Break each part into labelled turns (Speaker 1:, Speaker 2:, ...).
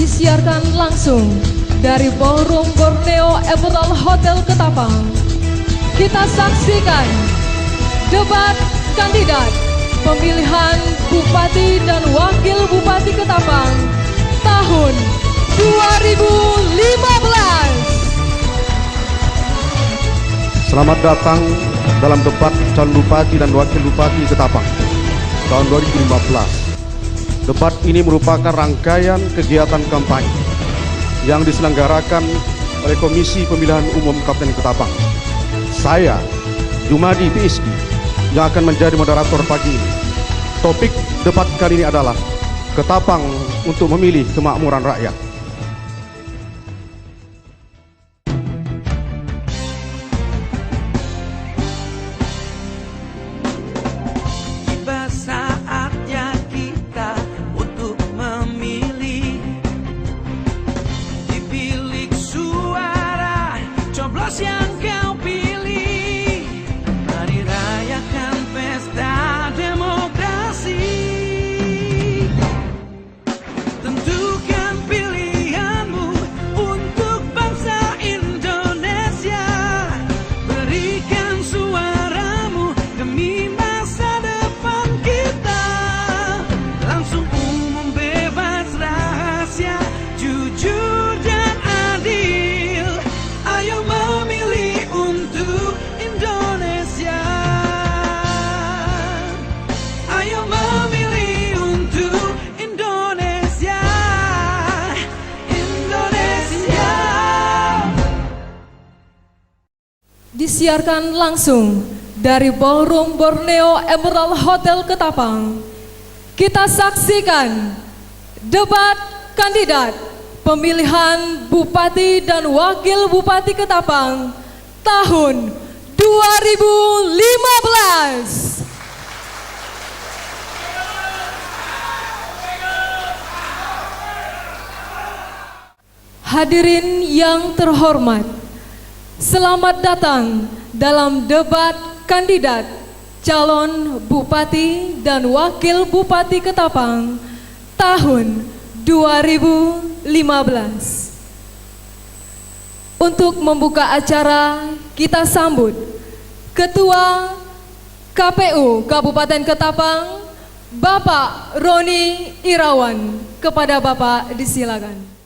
Speaker 1: disiarkan langsung dari Ballroom Borneo Emerald Hotel Ketapang. Kita saksikan debat kandidat pemilihan Bupati dan Wakil Bupati Ketapang tahun 2015.
Speaker 2: Selamat datang dalam debat calon Bupati dan Wakil Bupati Ketapang tahun 2015. Debat ini merupakan rangkaian kegiatan kampanye yang diselenggarakan oleh Komisi Pemilihan Umum Kabupaten Ketapang. Saya, Jumadi PSD, yang akan menjadi moderator pagi ini. Topik debat kali ini adalah Ketapang untuk memilih kemakmuran rakyat.
Speaker 1: Disiarkan langsung dari Ballroom Borneo Emerald Hotel Ketapang. Kita saksikan debat kandidat pemilihan Bupati dan Wakil Bupati Ketapang tahun 2015. Hadirin yang terhormat, selamat datang dalam debat kandidat calon Bupati dan Wakil Bupati Ketapang tahun 2015. Untuk membuka acara, kita sambut Ketua KPU Kabupaten Ketapang, Bapak Roni Irawan. Kepada Bapak disilakan.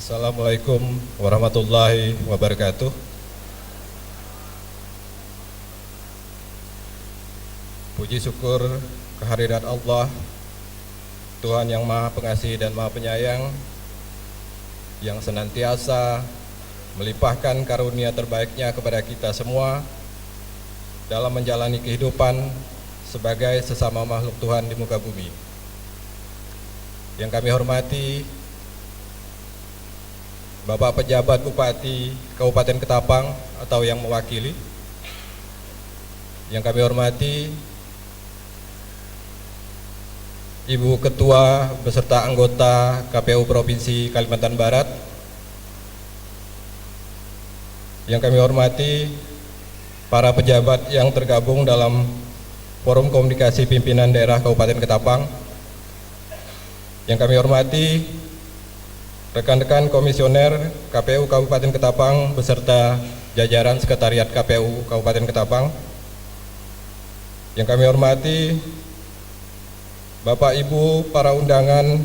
Speaker 3: Assalamualaikum warahmatullahi wabarakatuh. Puji syukur kehadirat Allah, Tuhan yang Maha Pengasih dan Maha Penyayang, yang senantiasa melimpahkan karunia terbaiknya kepada kita semua dalam menjalani kehidupan sebagai sesama makhluk Tuhan di muka bumi. Yang kami hormati Bapak Pejabat Bupati Kabupaten Ketapang atau yang mewakili, yang kami hormati Ibu Ketua beserta anggota KPU Provinsi Kalimantan Barat, yang kami hormati para pejabat yang tergabung dalam Forum Komunikasi Pimpinan Daerah Kabupaten Ketapang, yang kami hormati rekan-rekan komisioner KPU Kabupaten Ketapang beserta jajaran Sekretariat KPU Kabupaten Ketapang, yang kami hormati Bapak Ibu para undangan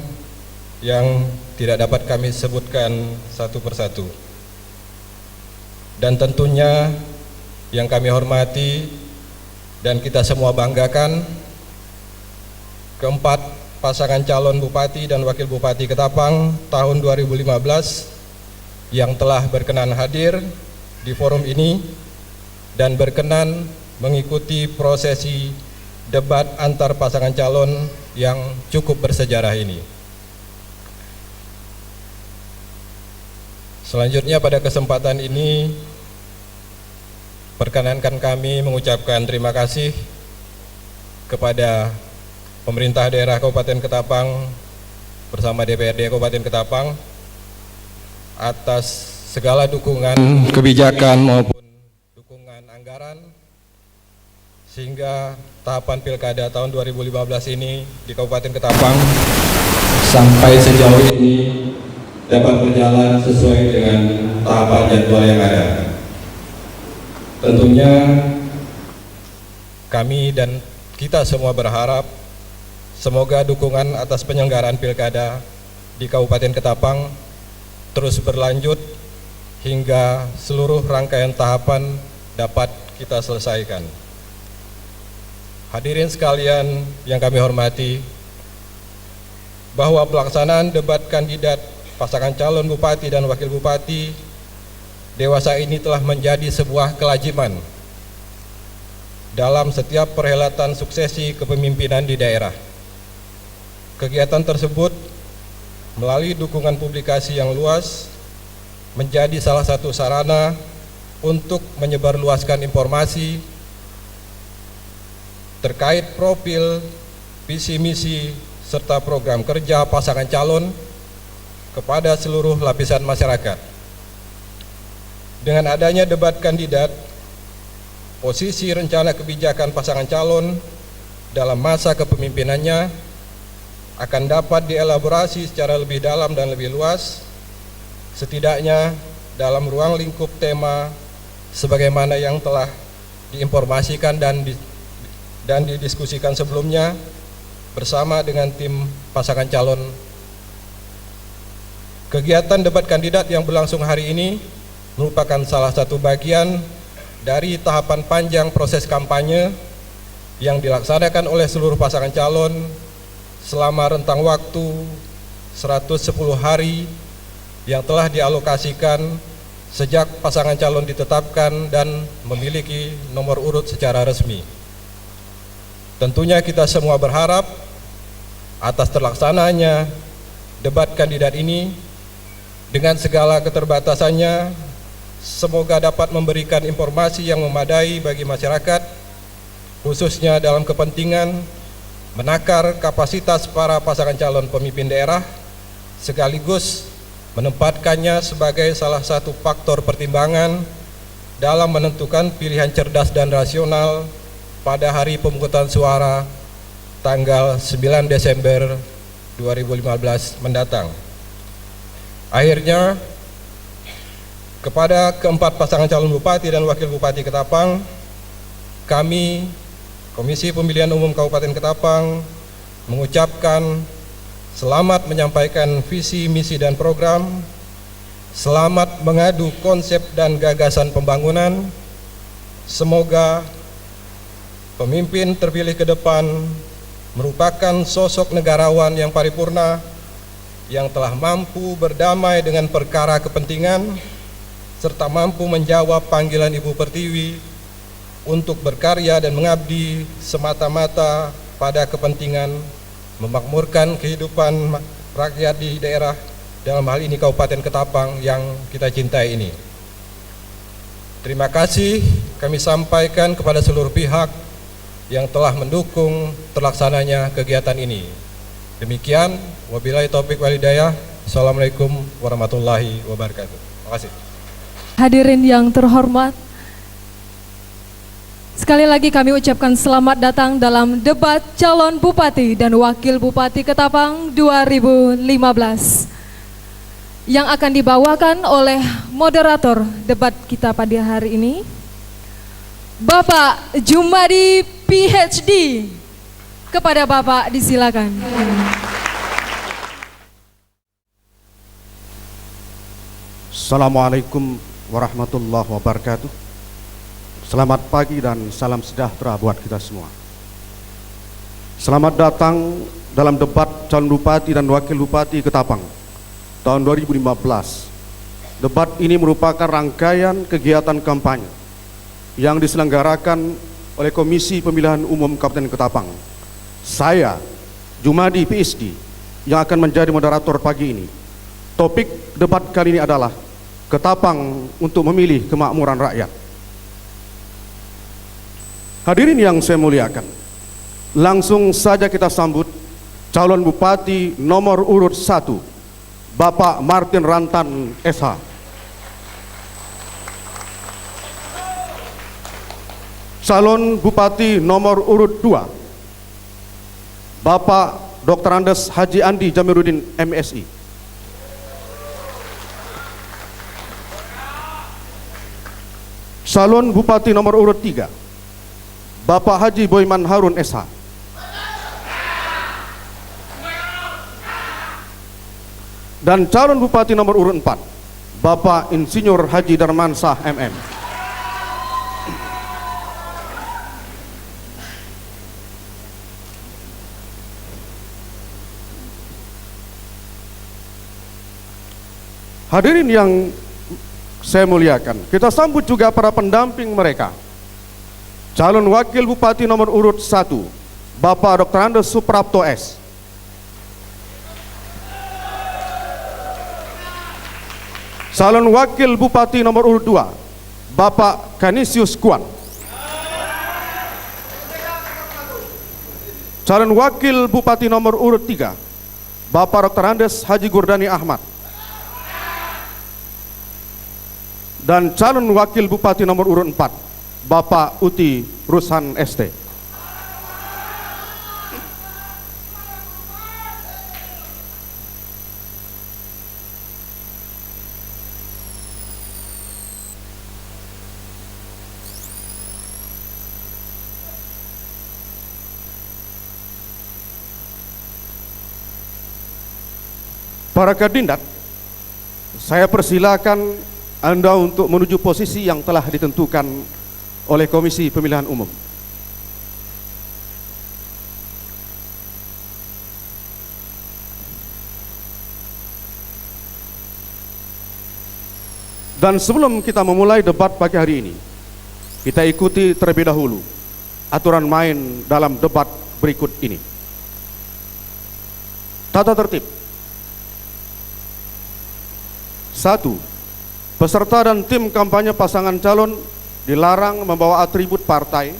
Speaker 3: yang tidak dapat kami sebutkan satu persatu, dan tentunya yang kami hormati dan kita semua banggakan, keempat pasangan calon Bupati dan Wakil Bupati Ketapang tahun 2015 yang telah berkenan hadir di forum ini dan berkenan mengikuti prosesi debat antar pasangan calon yang cukup bersejarah ini. Selanjutnya pada kesempatan ini, perkenankan kami mengucapkan terima kasih kepada Pemerintah Daerah Kabupaten Ketapang bersama DPRD Kabupaten Ketapang atas segala dukungan kebijakan maupun dukungan anggaran sehingga tahapan pilkada tahun 2015 ini di Kabupaten Ketapang sampai sejauh ini dapat berjalan sesuai dengan tahapan jadwal yang ada. Tentunya kami dan kita semua berharap semoga dukungan atas penyelenggaraan pilkada di Kabupaten Ketapang terus berlanjut hingga seluruh rangkaian tahapan dapat kita selesaikan. Hadirin sekalian yang kami hormati, bahwa pelaksanaan debat kandidat pasangan calon bupati dan wakil bupati dewasa ini telah menjadi sebuah kelaziman dalam setiap perhelatan suksesi kepemimpinan di daerah. Kegiatan tersebut melalui dukungan publikasi yang luas menjadi salah satu sarana untuk menyebarluaskan informasi terkait profil, visi misi, serta program kerja pasangan calon kepada seluruh lapisan masyarakat. Dengan adanya debat kandidat, posisi rencana kebijakan pasangan calon dalam masa kepemimpinannya akan dapat dielaborasi secara lebih dalam dan lebih luas, setidaknya dalam ruang lingkup tema sebagaimana yang telah diinformasikan dan didiskusikan sebelumnya bersama dengan tim pasangan calon. Kegiatan debat kandidat yang berlangsung hari ini merupakan salah satu bagian dari tahapan panjang proses kampanye yang dilaksanakan oleh seluruh pasangan calon selama rentang waktu 110 hari yang telah dialokasikan sejak pasangan calon ditetapkan dan memiliki nomor urut secara resmi. Tentunya kita semua berharap atas terlaksananya debat kandidat ini dengan segala keterbatasannya, semoga dapat memberikan informasi yang memadai bagi masyarakat, khususnya dalam kepentingan menakar kapasitas para pasangan calon pemimpin daerah, sekaligus menempatkannya sebagai salah satu faktor pertimbangan dalam menentukan pilihan cerdas dan rasional pada hari pemungutan suara tanggal 9 Desember 2015 mendatang. Akhirnya, kepada keempat pasangan calon bupati dan wakil bupati Ketapang, kami, Komisi Pemilihan Umum Kabupaten Ketapang, mengucapkan selamat menyampaikan visi, misi, dan program, selamat mengadu konsep dan gagasan pembangunan. Semoga pemimpin terpilih ke depan merupakan sosok negarawan yang paripurna, yang telah mampu berdamai dengan perkara kepentingan, serta mampu menjawab panggilan Ibu Pertiwi untuk berkarya dan mengabdi semata-mata pada kepentingan memakmurkan kehidupan rakyat di daerah, dalam hal ini Kabupaten Ketapang yang kita cintai ini. Terima kasih kami sampaikan kepada seluruh pihak yang telah mendukung terlaksananya kegiatan ini. Demikian, wabillahi taufik wal hidayah. Assalamualaikum warahmatullahi wabarakatuh. Terima kasih.
Speaker 1: Hadirin yang terhormat, sekali lagi kami ucapkan selamat datang dalam debat calon Bupati dan Wakil Bupati Ketapang 2015 yang akan dibawakan oleh moderator debat kita pada hari ini, Bapak Jumadi PhD. Kepada Bapak disilakan.
Speaker 2: Assalamualaikum warahmatullahi wabarakatuh. Selamat pagi dan salam sejahtera buat kita semua. Selamat datang dalam debat calon bupati dan wakil bupati Ketapang tahun 2015. Debat ini merupakan rangkaian kegiatan kampanye yang diselenggarakan oleh Komisi Pemilihan Umum Kabupaten Ketapang. Saya, Jumadi PhD, yang akan menjadi moderator pagi ini. Topik debat kali ini adalah Ketapang untuk memilih kemakmuran rakyat. Hadirin yang saya muliakan, langsung saja kita sambut calon bupati nomor urut 1, Bapak Martin Rantan SH. Calon Bupati nomor urut 2, Bapak Dr. Andes Haji Andi Jamiruddin MSI. Calon Bupati nomor urut 3, Bapak Haji Boyman Harun SH. Dan calon Bupati nomor urut 4, Bapak Insinyur Haji Darmansah MM. Hadirin yang saya muliakan, kita sambut juga para pendamping mereka. Calon Wakil Bupati nomor urut 1, Bapak Dr. Andes Suprapto S. Calon Wakil Bupati nomor urut 2, Bapak Kanisius Kuan. Calon Wakil Bupati nomor urut 3, Bapak Dr. Andes Haji Gurdani Ahmad. Dan calon Wakil Bupati nomor urut 4, Bapak Uti Rushan ST. Para kandidat, saya persilakan Anda untuk menuju posisi yang telah ditentukan oleh Komisi Pemilihan Umum. Dan sebelum kita memulai debat pagi hari ini, kita ikuti terlebih dahulu aturan main dalam debat berikut ini. Tata tertib. 1. Peserta dan tim kampanye pasangan calon dilarang membawa atribut partai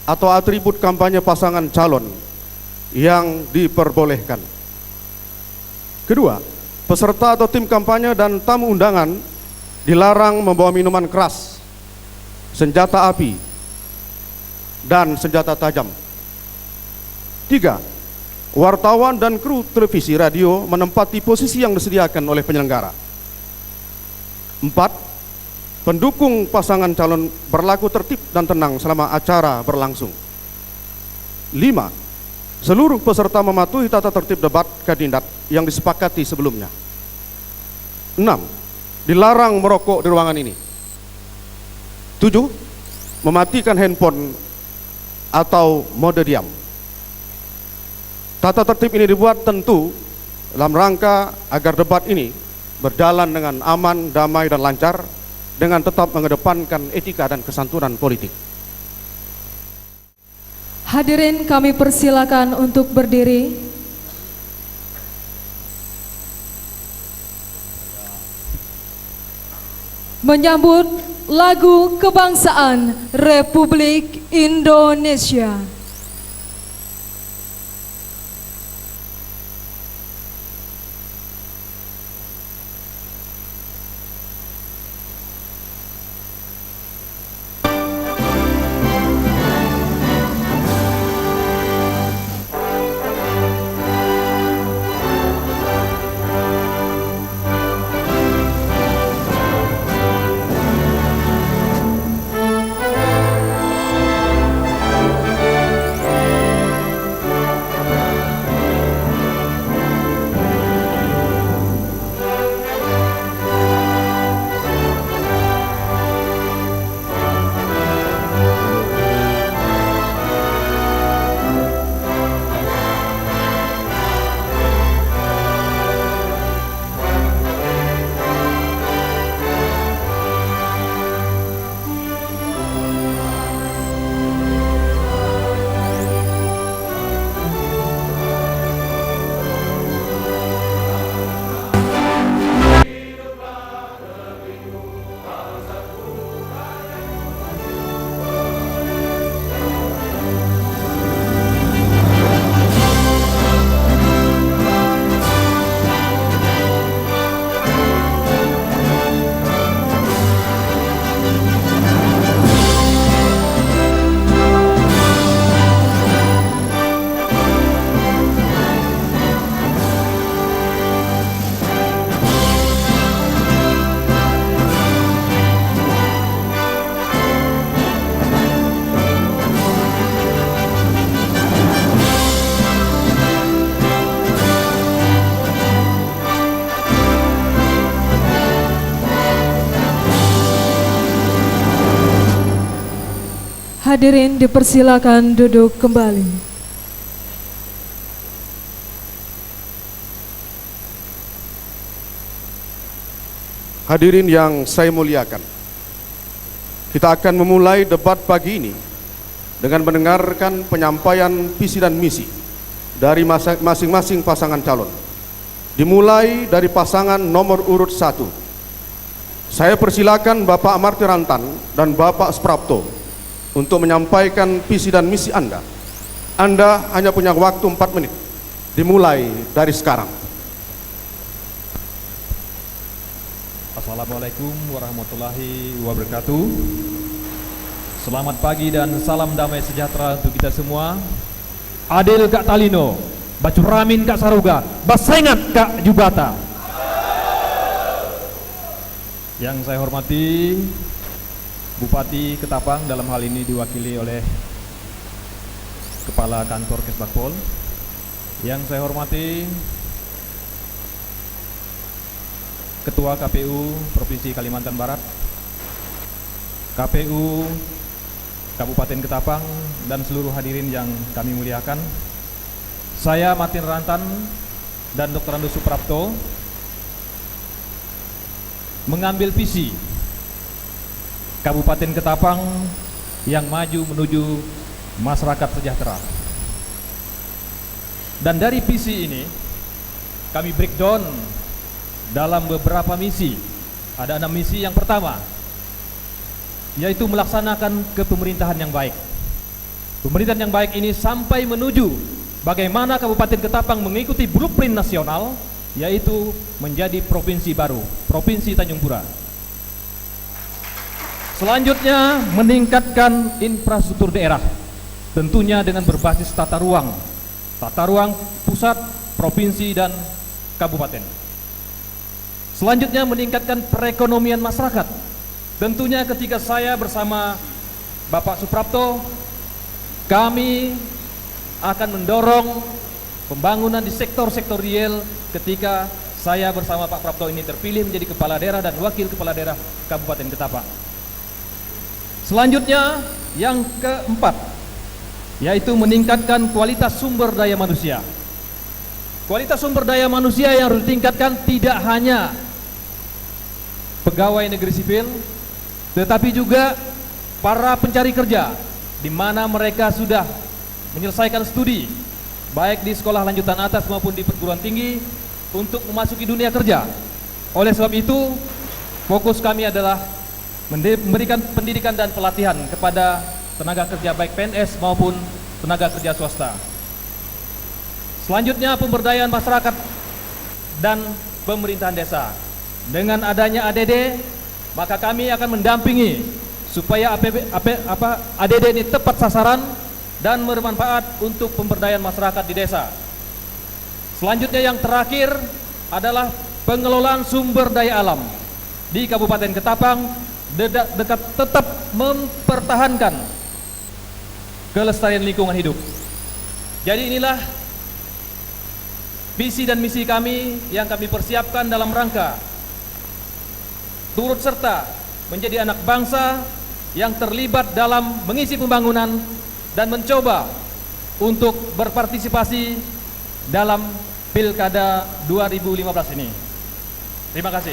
Speaker 2: atau atribut kampanye pasangan calon yang diperbolehkan. Kedua, peserta atau tim kampanye dan tamu undangan dilarang membawa minuman keras, senjata api, dan senjata tajam. 3. Wartawan dan kru televisi radio menempati posisi yang disediakan oleh penyelenggara. 4. Pendukung pasangan calon berlaku tertib dan tenang selama acara berlangsung. 5. Seluruh peserta mematuhi tata tertib debat kandidat yang disepakati sebelumnya. 6. Dilarang merokok di ruangan ini. 7. Mematikan handphone atau mode diam. Tata tertib ini dibuat tentu dalam rangka agar debat ini berjalan dengan aman, damai, dan lancar dengan tetap mengedepankan etika dan kesantunan politik.
Speaker 1: Hadirin kami persilakan untuk berdiri. Menyambut lagu kebangsaan Republik Indonesia. Hadirin dipersilakan duduk kembali.
Speaker 2: Hadirin yang saya muliakan, kita akan memulai debat pagi ini dengan mendengarkan penyampaian visi dan misi dari masing-masing pasangan calon. Dimulai dari pasangan nomor urut 1. Saya persilakan Bapak Amarty Rantan dan Bapak Suprapto untuk menyampaikan visi dan misi Anda. Anda hanya punya waktu 4 menit, dimulai dari sekarang.
Speaker 4: Assalamualaikum warahmatullahi wabarakatuh. Selamat pagi dan salam damai sejahtera untuk kita semua. Adil Kak Talino, Bacuramin Kak Saruga, Basengat Kak Jubata. Yang saya hormati Bupati Ketapang, dalam hal ini diwakili oleh Kepala Kantor Kesbakpol. Yang saya hormati Ketua KPU Provinsi Kalimantan Barat, KPU Kabupaten Ketapang, dan seluruh hadirin yang kami muliakan. Saya Martin Rantan dan Dr. Ando Suprapto mengambil visi Kabupaten Ketapang yang maju menuju masyarakat sejahtera. Dan dari visi ini kami breakdown dalam beberapa misi. Ada 6 misi. Yang pertama yaitu melaksanakan kepemerintahan yang baik. Pemerintahan yang baik ini sampai menuju bagaimana Kabupaten Ketapang mengikuti blueprint nasional, yaitu menjadi provinsi baru, Provinsi Tanjung Pura. Selanjutnya meningkatkan infrastruktur daerah, tentunya dengan berbasis tata ruang pusat, provinsi, dan kabupaten. Selanjutnya meningkatkan perekonomian masyarakat. Tentunya ketika saya bersama Bapak Suprapto, kami akan mendorong pembangunan di sektor-sektor real ketika saya bersama Pak Prapto ini terpilih menjadi kepala daerah dan wakil kepala daerah Kabupaten Ketapang. Selanjutnya yang keempat yaitu meningkatkan kualitas sumber daya manusia. Kualitas sumber daya manusia yang harus ditingkatkan tidak hanya pegawai negeri sipil, tetapi juga para pencari kerja, di mana mereka sudah menyelesaikan studi baik di sekolah lanjutan atas maupun di perguruan tinggi untuk memasuki dunia kerja. Oleh sebab itu, fokus kami adalah memberikan pendidikan dan pelatihan kepada tenaga kerja baik PNS maupun tenaga kerja swasta. Selanjutnya pemberdayaan masyarakat dan pemerintahan desa. Dengan adanya ADD, maka kami akan mendampingi supaya ADD ini tepat sasaran dan bermanfaat untuk pemberdayaan masyarakat di desa. Selanjutnya yang terakhir adalah pengelolaan sumber daya alam di Kabupaten Ketapang, tetap mempertahankan kelestarian lingkungan hidup. Jadi inilah visi dan misi kami yang kami persiapkan dalam rangka turut serta menjadi anak bangsa yang terlibat dalam mengisi pembangunan dan mencoba untuk berpartisipasi dalam Pilkada 2015 ini. Terima kasih.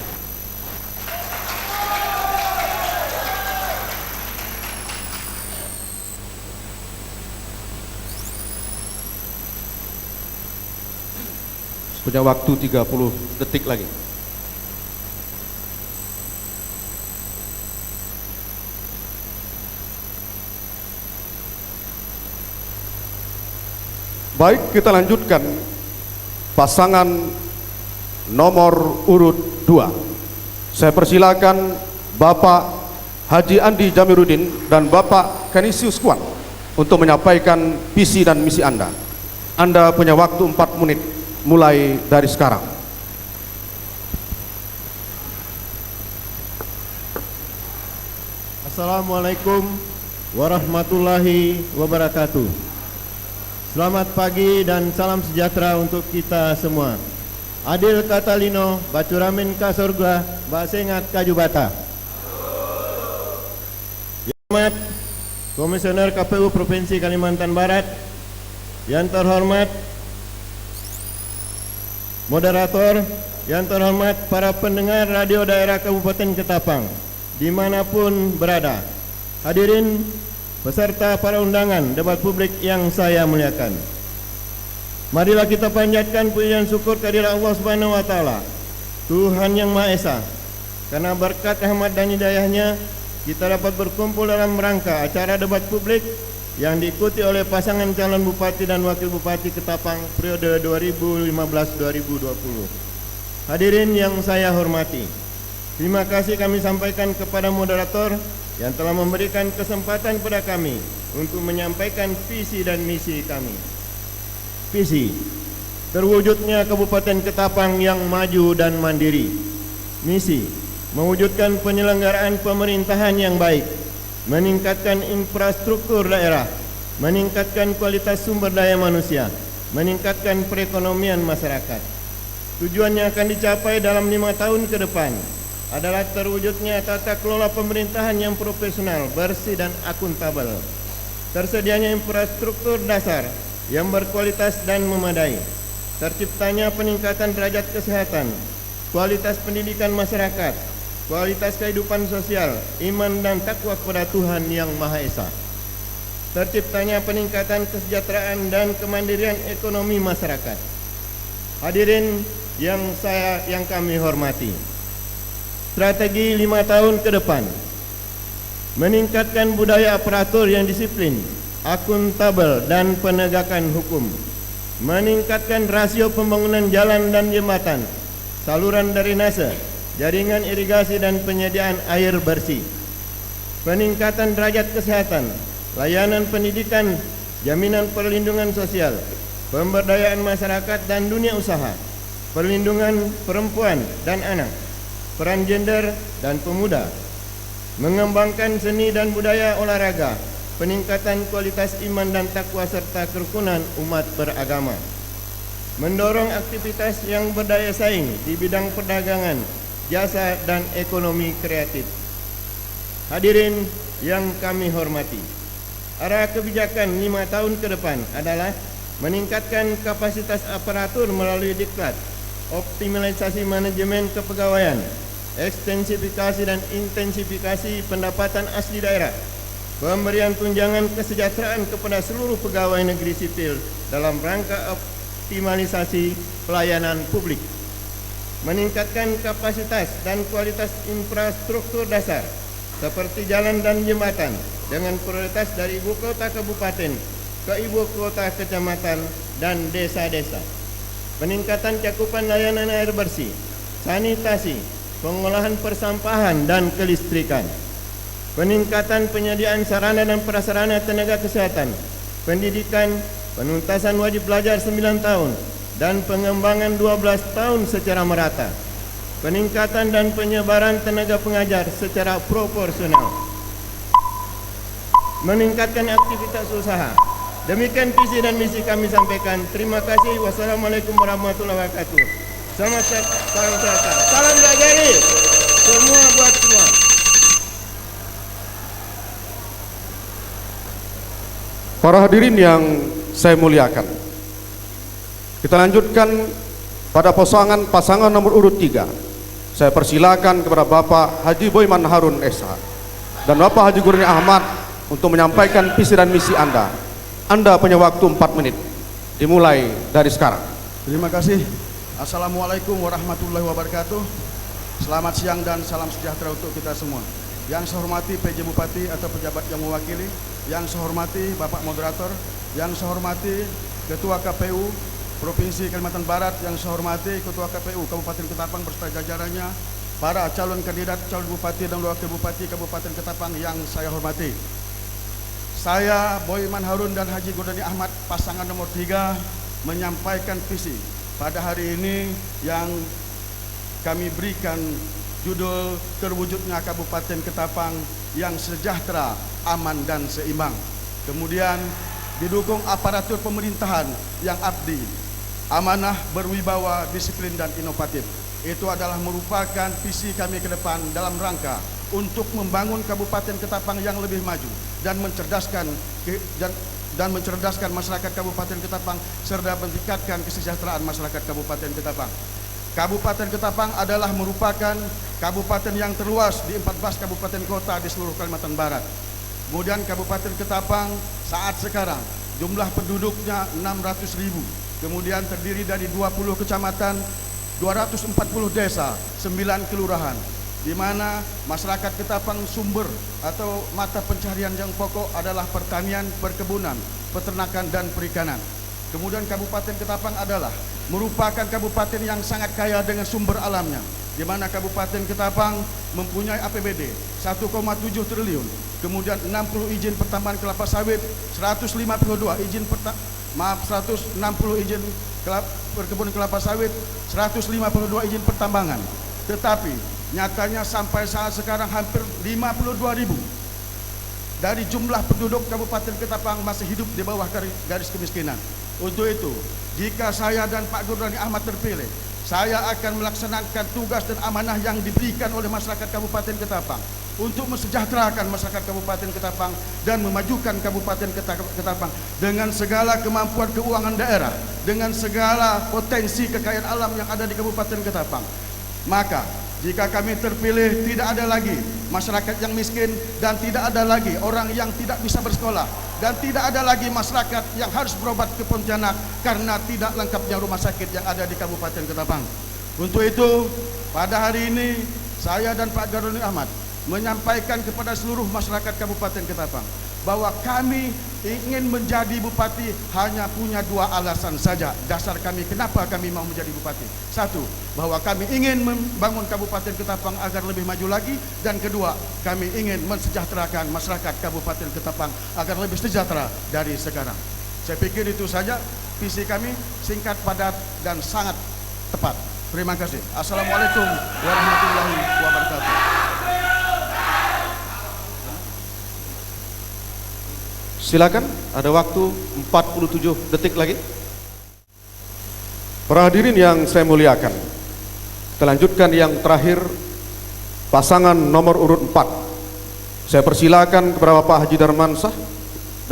Speaker 2: Punya waktu 30 detik lagi. Baik, kita lanjutkan pasangan nomor urut 2. Saya persilakan Bapak Haji Andi Jamiruddin dan Bapak Canisius Kwan untuk menyampaikan visi dan misi Anda. Anda punya waktu 4 menit mulai dari sekarang.
Speaker 5: Assalamualaikum warahmatullahi wabarakatuh. Selamat pagi dan salam sejahtera untuk kita semua. Adil Kak Talino, Bacuramin Kak Sorga, Basengat Kak Jubata. Yang hormat Komisioner KPU Provinsi Kalimantan Barat, yang terhormat moderator, yang terhormat para pendengar radio daerah Kabupaten Ketapang dimanapun berada, hadirin beserta para undangan debat publik yang saya muliakan. Marilah kita panjatkan puji dan syukur kehadirat Allah Subhanahu wa taala, Tuhan yang Maha Esa. Karena berkat rahmat dan hidayahnya, kita dapat berkumpul dalam rangka acara debat publik yang diikuti oleh pasangan calon bupati dan wakil bupati Ketapang periode 2015-2020. Hadirin yang saya hormati, terima kasih kami sampaikan kepada moderator yang telah memberikan kesempatan kepada kami untuk menyampaikan visi dan misi kami. Visi, terwujudnya Kabupaten Ketapang yang maju dan mandiri. Misi, mewujudkan penyelenggaraan pemerintahan yang baik, meningkatkan infrastruktur daerah, meningkatkan kualitas sumber daya manusia, meningkatkan perekonomian masyarakat. Tujuannya akan dicapai dalam 5 tahun ke depan adalah terwujudnya tata kelola pemerintahan yang profesional, bersih dan akuntabel, tersedianya infrastruktur dasar yang berkualitas dan memadai, terciptanya peningkatan derajat kesehatan, kualitas pendidikan masyarakat, kualitas kehidupan sosial, iman dan takwa kepada Tuhan yang Maha Esa, terciptanya peningkatan kesejahteraan dan kemandirian ekonomi masyarakat. Hadirin yang kami hormati, strategi 5 tahun ke depan, meningkatkan budaya aparatur yang disiplin, akuntabel dan penegakan hukum, meningkatkan rasio pembangunan jalan dan jembatan, saluran drainase, jaringan irigasi dan penyediaan air bersih, peningkatan derajat kesehatan, layanan pendidikan, jaminan perlindungan sosial, pemberdayaan masyarakat dan dunia usaha, perlindungan perempuan dan anak, peran gender dan pemuda, mengembangkan seni dan budaya olahraga, peningkatan kualitas iman dan takwa serta kerukunan umat beragama, mendorong aktivitas yang berdaya saing di bidang perdagangan, jasa dan ekonomi kreatif. Hadirin yang kami hormati, arah kebijakan 5 tahun ke depan adalah meningkatkan kapasitas aparatur melalui diklat, optimalisasi manajemen kepegawaian, ekstensifikasi dan intensifikasi pendapatan asli daerah, pemberian tunjangan kesejahteraan kepada seluruh pegawai negeri sipil dalam rangka optimalisasi pelayanan publik, meningkatkan kapasitas dan kualitas infrastruktur dasar seperti jalan dan jembatan dengan prioritas dari ibu kota kabupaten ke ibu kota kecamatan dan desa-desa, peningkatan cakupan layanan air bersih, sanitasi, pengolahan persampahan dan kelistrikan, peningkatan penyediaan sarana dan prasarana tenaga kesehatan, pendidikan, penuntasan wajib belajar 9 tahun dan pengembangan 12 tahun secara merata, peningkatan dan penyebaran tenaga pengajar secara proporsional, meningkatkan aktivitas usaha. Demikian visi dan misi kami sampaikan. Terima kasih. Wassalamualaikum warahmatullahi wabarakatuh. Selamat salam sejahtera. Salam Dagari. Semua buat semua.
Speaker 2: Para hadirin yang saya muliakan, kita lanjutkan pada pasangan nomor urut 3. Saya persilakan kepada Bapak Haji Boyman Harun Esa dan Bapak Haji Gurni Ahmad untuk menyampaikan visi dan misi Anda. Anda punya waktu 4 menit, dimulai dari sekarang.
Speaker 6: Terima kasih. Assalamualaikum warahmatullahi wabarakatuh. Selamat siang dan salam sejahtera untuk kita semua. Yang saya hormati PJ Bupati atau pejabat yang mewakili, yang saya hormati Bapak Moderator, yang saya hormati Ketua KPU Provinsi Kalimantan Barat, yang saya hormati Ketua KPU Kabupaten Ketapang beserta jajarannya, para calon kandidat calon bupati dan wakil bupati Kabupaten Ketapang yang saya hormati. Saya Boyman Harun dan Haji Gurdani Ahmad pasangan nomor 3 menyampaikan visi pada hari ini yang kami berikan judul terwujudnya Kabupaten Ketapang yang sejahtera, aman dan seimbang. Kemudian didukung aparatur pemerintahan yang abdi, amanah, berwibawa, disiplin dan inovatif. Itu adalah merupakan visi kami ke depan dalam rangka untuk membangun Kabupaten Ketapang yang lebih maju dan mencerdaskan masyarakat Kabupaten Ketapang serta meningkatkan kesejahteraan masyarakat Kabupaten Ketapang. Kabupaten Ketapang adalah merupakan kabupaten yang terluas di 14 kabupaten kota di seluruh Kalimantan Barat. Kemudian Kabupaten Ketapang saat sekarang jumlah penduduknya 600.000. Kemudian terdiri dari 20 kecamatan, 240 desa, 9 kelurahan, di mana masyarakat Ketapang sumber atau mata pencaharian yang pokok adalah pertanian, perkebunan, peternakan dan perikanan. Kemudian Kabupaten Ketapang adalah merupakan kabupaten yang sangat kaya dengan sumber alamnya, di mana Kabupaten Ketapang mempunyai APBD 1,7 triliun, kemudian 60 izin pertambangan kelapa sawit, 160 izin perkebunan kelapa sawit, 152 izin pertambangan. Tetapi nyatanya sampai saat sekarang hampir 52.000 dari jumlah penduduk Kabupaten Ketapang masih hidup di bawah garis kemiskinan. Untuk itu, jika saya dan Pak Gubernur Ahmad terpilih, saya akan melaksanakan tugas dan amanah yang diberikan oleh masyarakat Kabupaten Ketapang untuk mensejahterakan masyarakat Kabupaten Ketapang dan memajukan Kabupaten Ketapang dengan segala kemampuan keuangan daerah, dengan segala potensi kekayaan alam yang ada di Kabupaten Ketapang. Maka jika kami terpilih, tidak ada lagi masyarakat yang miskin dan tidak ada lagi orang yang tidak bisa bersekolah dan tidak ada lagi masyarakat yang harus berobat ke Pontianak karena tidak lengkapnya rumah sakit yang ada di Kabupaten Ketapang. Untuk itu, pada hari ini saya dan Pak Gubernur Ahmad menyampaikan kepada seluruh masyarakat Kabupaten Ketapang bahwa kami ingin menjadi bupati hanya punya dua alasan saja dasar kami kenapa kami mau menjadi bupati. Satu, bahwa kami ingin membangun Kabupaten Ketapang agar lebih maju lagi, dan kedua, kami ingin mensejahterakan masyarakat Kabupaten Ketapang agar lebih sejahtera dari sekarang. Saya pikir itu saja visi kami, singkat, padat, dan sangat tepat. Terima kasih. Assalamualaikum warahmatullahi wabarakatuh.
Speaker 2: Silakan, ada waktu 47 detik lagi. Para hadirin yang saya muliakan, kita lanjutkan yang terakhir, pasangan nomor urut 4. Saya persilakan kepada Bapak Haji Darmansyah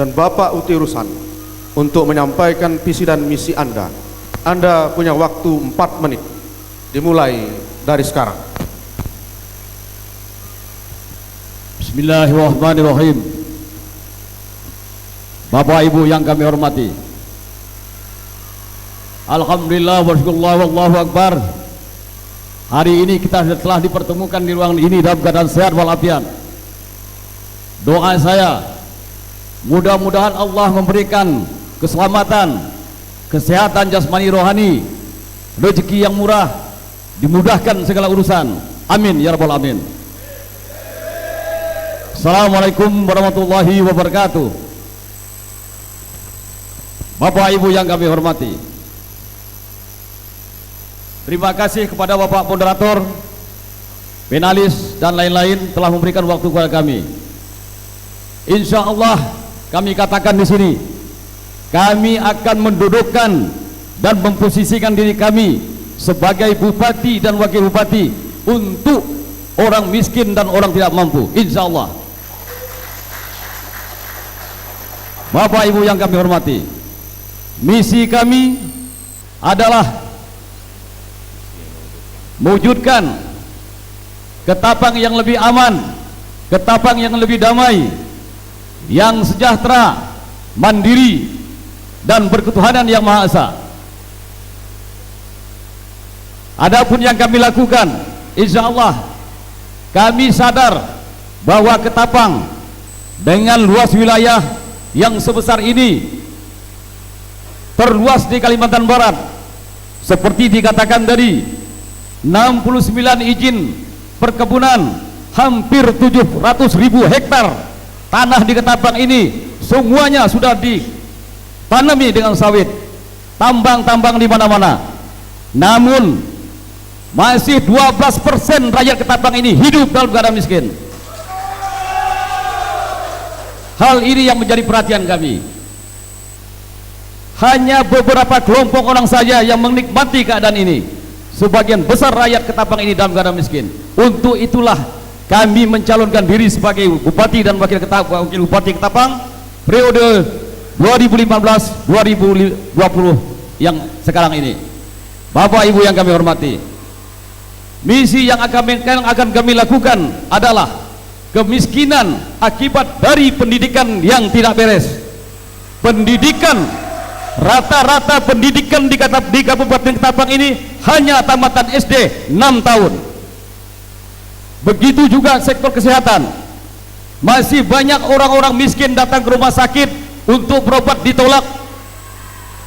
Speaker 2: dan Bapak Uti Rusan untuk menyampaikan visi dan misi Anda. Anda punya waktu 4 menit, dimulai dari sekarang.
Speaker 7: Bismillahirrahmanirrahim. Bapak Ibu yang kami hormati, alhamdulillah wasyukurullah wallahu akbar. Hari ini kita telah dipertemukan di ruangan ini dalam keadaan sehat walafiat. Doa saya, mudah-mudahan Allah memberikan keselamatan, kesehatan jasmani rohani, rezeki yang murah, dimudahkan segala urusan. Amin ya rabbal alamin. Assalamualaikum warahmatullahi wabarakatuh. Bapak Ibu yang kami hormati, terima kasih kepada Bapak Moderator, penalis dan lain-lain telah memberikan waktu kepada kami. Insya Allah kami katakan di sini, kami akan mendudukkan dan memposisikan diri kami sebagai bupati dan wakil bupati untuk orang miskin dan orang tidak mampu. Insya Allah. Bapak Ibu yang kami hormati, misi kami adalah mewujudkan Ketapang yang lebih aman, Ketapang yang lebih damai, yang sejahtera, mandiri, dan berketuhanan yang Maha Esa. Adapun yang kami lakukan, insya Allah kami sadar bahwa Ketapang dengan luas wilayah yang sebesar ini, terluas di Kalimantan Barat, seperti dikatakan tadi, 69 izin perkebunan, hampir 700.000 hektar tanah di Ketapang ini semuanya sudah ditanami dengan sawit, tambang-tambang di mana-mana. Namun masih 12% rakyat Ketapang ini hidup dalam keadaan miskin. Hal ini yang menjadi perhatian kami. Hanya beberapa kelompok orang saja yang menikmati keadaan ini. Sebagian besar rakyat Ketapang ini dalam keadaan miskin. Untuk itulah kami mencalonkan diri sebagai Bupati dan Wakil Bupati Ketapang periode 2015-2020 yang sekarang ini. Bapak Ibu yang kami hormati, misi yang akan kami lakukan adalah kemiskinan akibat dari pendidikan yang tidak beres. Pendidikan, rata-rata pendidikan di Kabupaten Ketapang ini hanya tamatan SD 6 tahun. Begitu juga sektor kesehatan, masih banyak orang-orang miskin datang ke rumah sakit untuk berobat ditolak.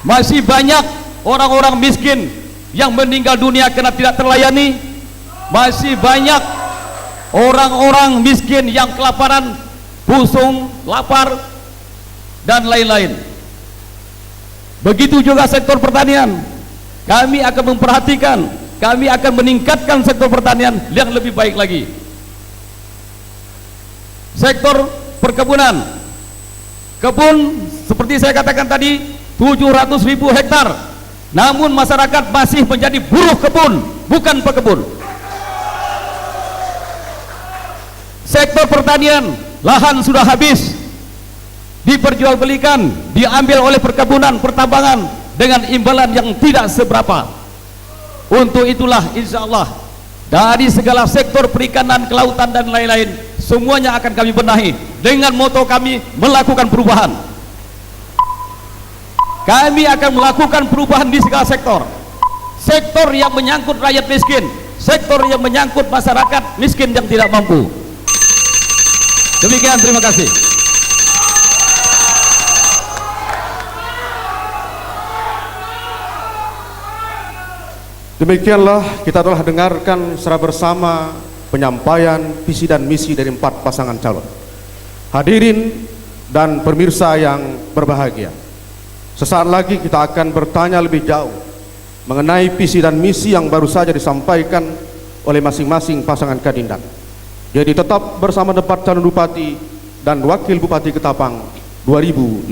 Speaker 7: Masih banyak orang-orang miskin yang meninggal dunia karena tidak terlayani. Masih banyak orang-orang miskin yang kelaparan, busung, lapar, dan lain-lain. Begitu juga sektor pertanian, kami akan memperhatikan, kami akan meningkatkan sektor pertanian yang lebih baik lagi. Sektor perkebunan, kebun seperti saya katakan tadi 700.000 hektar, namun masyarakat masih menjadi buruh kebun, bukan pekebun. Sektor pertanian, lahan sudah habis, diperjualbelikan, diambil oleh perkebunan, pertambangan dengan imbalan yang tidak seberapa. Untuk itulah insya Allah dari segala sektor perikanan, kelautan dan lain-lain, semuanya akan kami benahi dengan moto kami melakukan perubahan. Kami akan melakukan perubahan di segala sektor. Sektor yang menyangkut rakyat miskin, sektor yang menyangkut masyarakat miskin yang tidak mampu. Demikian, terima kasih.
Speaker 2: Demikianlah kita telah dengarkan secara bersama penyampaian visi dan misi dari 4 pasangan calon. Hadirin dan pemirsa yang berbahagia, sesaat lagi kita akan bertanya lebih jauh mengenai visi dan misi yang baru saja disampaikan oleh masing-masing pasangan kandidat. Jadi tetap bersama debat calon Bupati dan Wakil Bupati Ketapang 2015.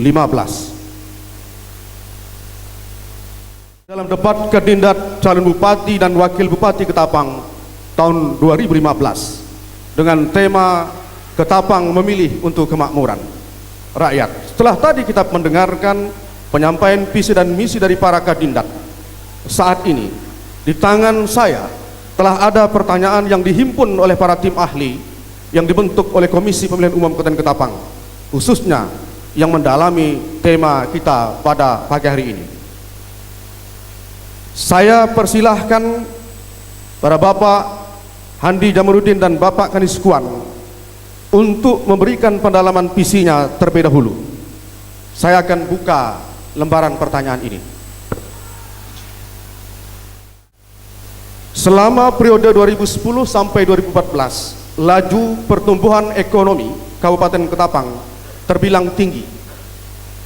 Speaker 2: Dalam debat kandidat calon Bupati dan Wakil Bupati Ketapang tahun 2015 dengan tema Ketapang Memilih untuk Kemakmuran Rakyat. Setelah tadi kita mendengarkan penyampaian visi dan misi dari para kandidat, saat ini di tangan saya telah ada pertanyaan yang dihimpun oleh para tim ahli yang dibentuk oleh Komisi Pemilihan Umum Kabupaten Ketapang, khususnya yang mendalami tema kita pada pagi hari ini. Saya persilahkan para Bapak Handi Jamaluddin dan Bapak Kaniskuan untuk memberikan pendalaman visinya terlebih dahulu. Saya akan buka lembaran pertanyaan ini. Selama periode 2010 sampai 2014, laju pertumbuhan ekonomi Kabupaten Ketapang terbilang tinggi,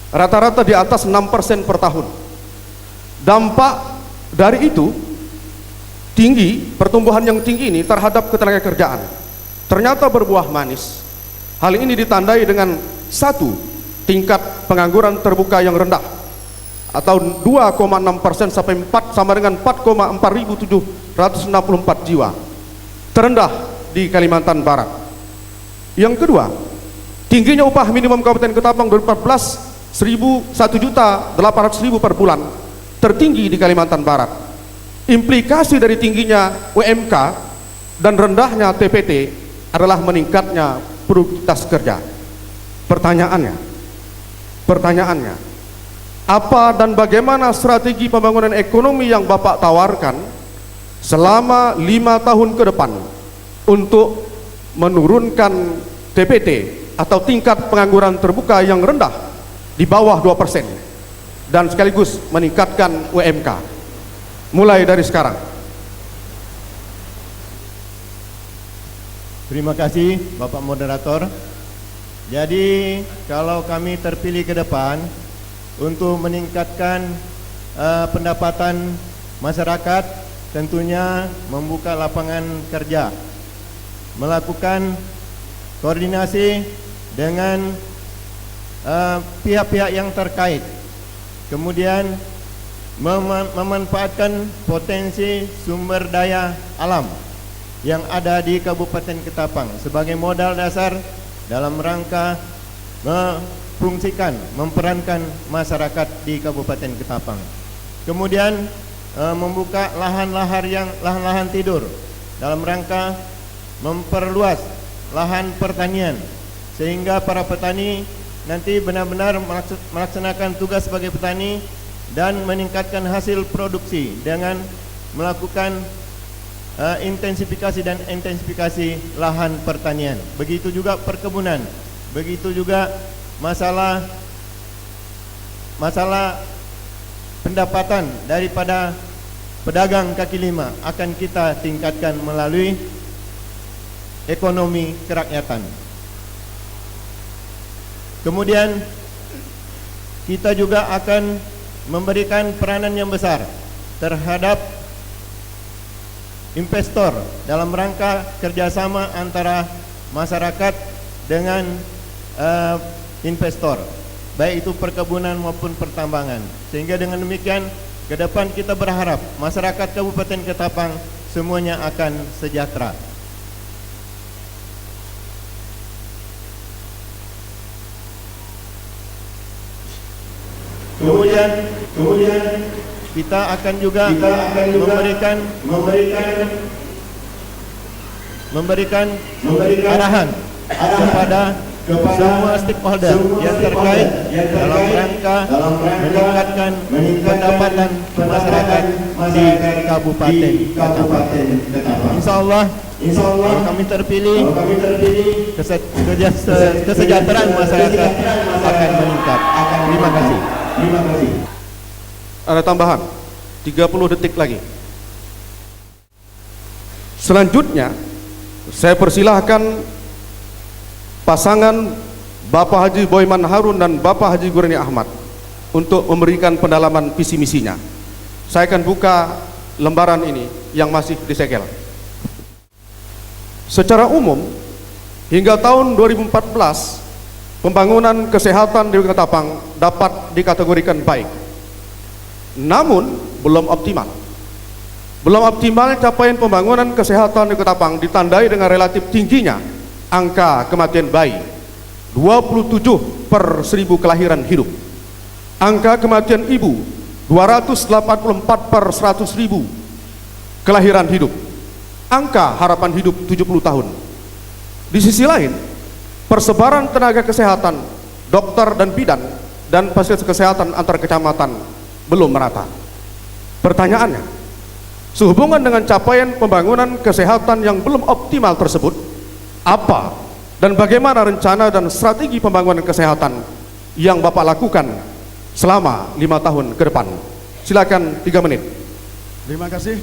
Speaker 2: rata-rata di atas 6% per tahun. Dampak dari itu, pertumbuhan yang tinggi ini terhadap ketenagakerjaan ternyata berbuah manis. Hal ini ditandai dengan 1, tingkat pengangguran terbuka yang rendah atau 2,6% sampai 4 sama dengan 4,4764 jiwa, terendah di Kalimantan Barat. Yang kedua, tingginya upah minimum Kabupaten Ketapang 2014 1.800.000 per bulan, tertinggi di Kalimantan Barat. Implikasi dari tingginya UMK dan rendahnya TPT adalah meningkatnya produktivitas kerja. Pertanyaannya, apa dan bagaimana strategi pembangunan ekonomi yang Bapak tawarkan selama 5 tahun ke depan untuk menurunkan TPT atau tingkat pengangguran terbuka yang rendah di bawah 2% dan sekaligus meningkatkan UMK mulai dari sekarang?
Speaker 5: Terima kasih Bapak Moderator. Jadi kalau kami terpilih ke depan untuk meningkatkan pendapatan masyarakat, tentunya membuka lapangan kerja, melakukan koordinasi dengan pihak-pihak yang terkait, kemudian memanfaatkan potensi sumber daya alam, yang ada di Kabupaten Ketapang sebagai modal dasar dalam rangka memperankan masyarakat di Kabupaten Ketapang. Kemudian membuka lahan-lahan tidur dalam rangka memperluas lahan pertanian sehingga para petani nanti benar-benar melaksanakan tugas sebagai petani dan meningkatkan hasil produksi dengan melakukan intensifikasi lahan pertanian. Begitu juga perkebunan, begitu juga masalah pendapatan daripada pedagang kaki lima akan kita tingkatkan melalui ekonomi kerakyatan. Kemudian kita juga akan memberikan peranan yang besar terhadap investor dalam rangka kerjasama antara masyarakat dengan investor, baik itu perkebunan maupun pertambangan. Sehingga dengan demikian ke depan kita berharap masyarakat Kabupaten Ketapang semuanya akan sejahtera. Kemudian kita akan juga memberikan arahan kepada semua stakeholder yang terkait dalam rangka meningkatkan pendapatan masyarakat di Kabupaten Ketapang. Insyaallah kalau kami terpilih, kesejahteraan masyarakat akan meningkat. Terima kasih.
Speaker 2: Ada tambahan 30 detik lagi. Selanjutnya saya persilahkan pasangan Bapak Haji Boyman Harun dan Bapak Haji Gurni Ahmad untuk memberikan pendalaman visi misinya. Saya akan buka lembaran ini yang masih disegel. Secara umum hingga tahun 2014 pembangunan kesehatan di Ketapang dapat dikategorikan baik, namun belum optimal. Belum optimal capaian pembangunan kesehatan di Ketapang ditandai dengan relatif tingginya angka kematian bayi 27 per 1000 kelahiran hidup, angka kematian ibu 284 per 100.000 kelahiran hidup, angka harapan hidup 70 tahun. Di sisi lain, persebaran tenaga kesehatan, dokter dan bidan dan fasilitas kesehatan antar kecamatan belum merata. Pertanyaannya, sehubungan dengan capaian pembangunan kesehatan yang belum optimal tersebut, apa dan bagaimana rencana dan strategi pembangunan kesehatan yang Bapak lakukan selama 5 tahun ke depan? Silakan 3 menit.
Speaker 6: Terima kasih.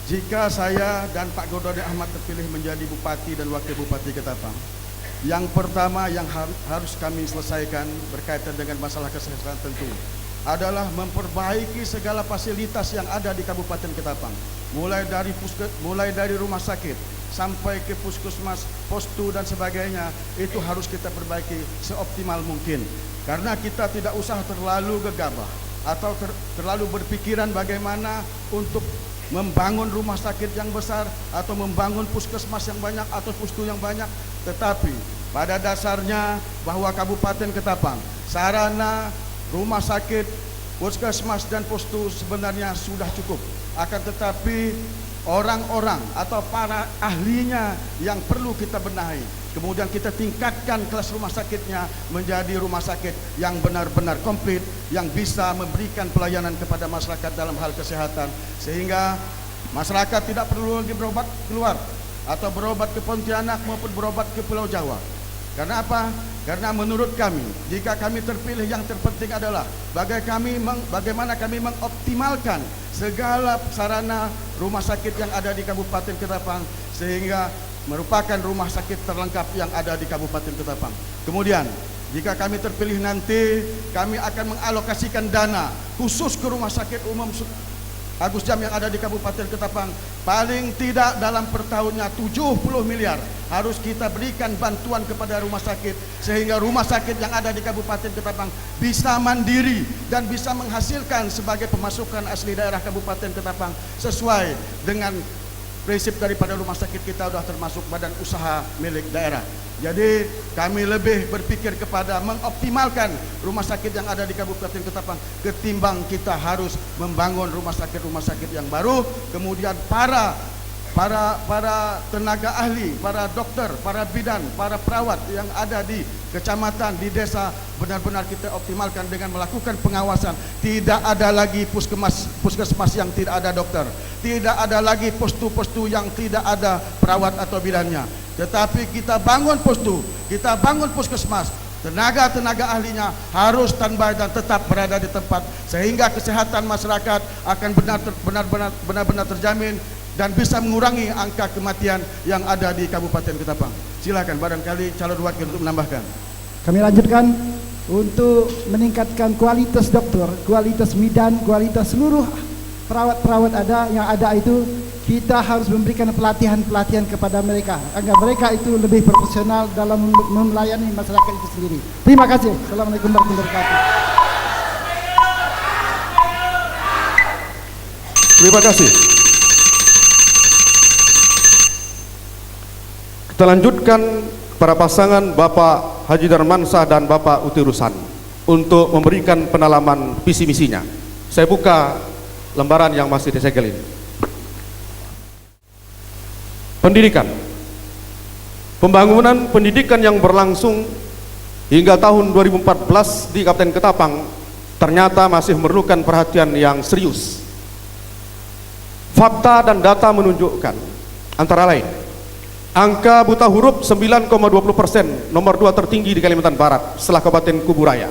Speaker 6: Jika saya dan Pak Gurdani Ahmad terpilih menjadi Bupati dan Wakil Bupati Ketapang, yang pertama yang harus kami selesaikan berkaitan dengan masalah kesehatan tentu adalah memperbaiki segala fasilitas yang ada di Kabupaten Ketapang, mulai dari rumah sakit sampai ke puskesmas, postu dan sebagainya. Itu harus kita perbaiki seoptimal mungkin, karena kita tidak usah terlalu gegabah atau terlalu berpikiran bagaimana untuk membangun rumah sakit yang besar atau membangun puskesmas yang banyak atau pustu yang banyak. Tetapi pada dasarnya bahwa Kabupaten Ketapang sarana rumah sakit, puskesmas dan pustu sebenarnya sudah cukup. Akan tetapi orang-orang atau para ahlinya yang perlu kita benahi. Kemudian kita tingkatkan kelas rumah sakitnya menjadi rumah sakit yang benar-benar komplit, yang bisa memberikan pelayanan kepada masyarakat dalam hal kesehatan, sehingga masyarakat tidak perlu lagi berobat keluar atau berobat ke Pontianak maupun berobat ke Pulau Jawa. Karena apa? Karena menurut kami, jika kami terpilih, yang terpenting adalah bagaimana kami mengoptimalkan segala sarana rumah sakit yang ada di Kabupaten Ketapang sehingga merupakan rumah sakit terlengkap yang ada di Kabupaten Ketapang. Kemudian jika kami terpilih nanti, kami akan mengalokasikan dana khusus ke rumah sakit umum Agus Jam yang ada di Kabupaten Ketapang. Paling tidak dalam per tahunnya 70 miliar harus kita berikan bantuan kepada rumah sakit, sehingga rumah sakit yang ada di Kabupaten Ketapang bisa mandiri dan bisa menghasilkan sebagai pemasukan asli daerah Kabupaten Ketapang sesuai dengan prinsip daripada rumah sakit kita sudah termasuk badan usaha milik daerah. Jadi kami lebih berpikir kepada mengoptimalkan rumah sakit yang ada di Kabupaten Ketapang ketimbang kita harus membangun rumah sakit yang baru. Kemudian para tenaga ahli, para dokter, para bidan, para perawat yang ada di kecamatan, di desa, benar-benar kita optimalkan dengan melakukan pengawasan. Tidak ada lagi puskesmas yang tidak ada dokter, tidak ada lagi postu-postu yang tidak ada perawat atau bidannya. Tetapi kita bangun postu, kita bangun puskesmas, tenaga-tenaga ahlinya harus standby dan tetap berada di tempat, sehingga kesehatan masyarakat akan benar-benar terjamin dan bisa mengurangi angka kematian yang ada di Kabupaten Ketapang. Silakan barangkali calon wakil untuk menambahkan.
Speaker 8: Kami lanjutkan untuk meningkatkan kualitas dokter, kualitas bidan, kualitas seluruh perawat-perawat yang ada itu, kita harus memberikan pelatihan-pelatihan kepada mereka agar mereka itu lebih profesional dalam melayani masyarakat itu sendiri. Terima kasih. Assalamualaikum warahmatullahi wabarakatuh.
Speaker 2: Terima kasih. Kita lanjutkan para pasangan Bapak Haji Darmansyah dan Bapak Uti Rusani untuk memberikan pendalaman visi misinya. Saya buka lembaran yang masih disegel ini. Pendidikan. Pembangunan pendidikan yang berlangsung hingga tahun 2014 di Kabupaten Ketapang ternyata masih memerlukan perhatian yang serius. Fakta dan data menunjukkan antara lain angka buta huruf 9,20%, nomor 2 tertinggi di Kalimantan Barat setelah Kabupaten Kuburaya.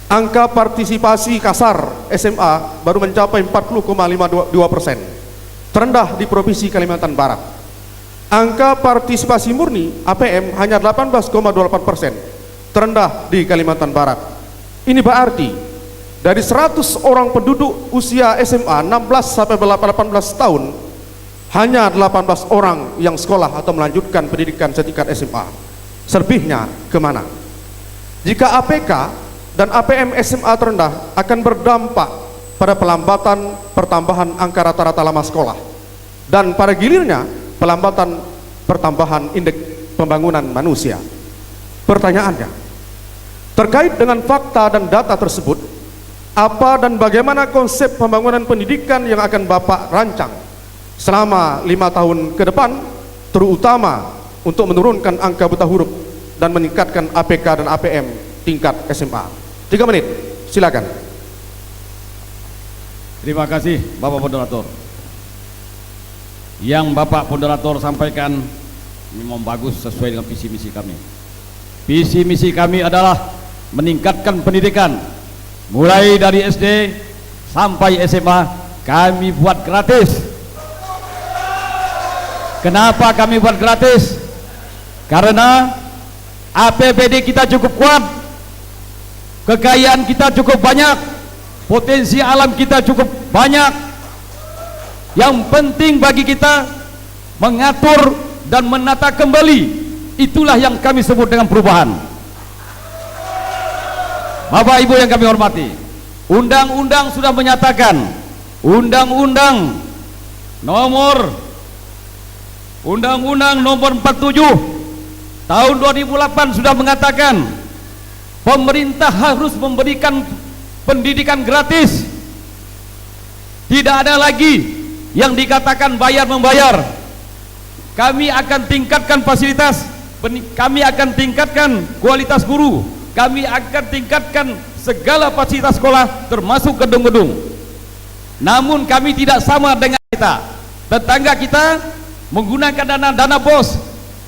Speaker 2: Angka partisipasi kasar SMA baru mencapai 40,52%, terendah di Provinsi Kalimantan Barat. Angka partisipasi murni APM hanya 18,28%, terendah di Kalimantan Barat. Ini berarti dari 100 orang penduduk usia SMA 16 sampai 18 tahun, hanya 18 orang yang sekolah atau melanjutkan pendidikan setingkat SMA. Selebihnya kemana? Jika APK dan APM SMA terendah akan berdampak pada pelambatan pertambahan angka rata-rata lama sekolah, dan pada gilirnya pelambatan pertambahan indeks pembangunan manusia. Pertanyaannya, terkait dengan fakta dan data tersebut, apa dan bagaimana konsep pembangunan pendidikan yang akan Bapak rancang selama 5 tahun ke depan, terutama untuk menurunkan angka buta huruf dan meningkatkan APK dan APM tingkat SMA? 3 menit, silakan.
Speaker 7: Terima kasih Bapak Moderator. Yang Bapak Moderator sampaikan memang bagus, sesuai dengan visi misi kami. Visi misi kami adalah meningkatkan pendidikan mulai dari SD sampai SMA. Kami buat gratis. Kenapa kami buat gratis? Karena APBD kita cukup kuat, kekayaan kita cukup banyak, potensi alam kita cukup banyak. Yang penting bagi kita mengatur dan menata kembali, itulah yang kami sebut dengan perubahan. Bapak Ibu yang kami hormati, undang-undang sudah menyatakan, Undang-Undang nomor 47 tahun 2008 sudah mengatakan pemerintah harus memberikan pendidikan gratis. Tidak ada lagi yang dikatakan bayar-membayar. Kami akan tingkatkan fasilitas, kami akan tingkatkan kualitas guru, kami akan tingkatkan segala fasilitas sekolah termasuk gedung-gedung. Namun kami tidak sama dengan tetangga kita menggunakan dana BOS.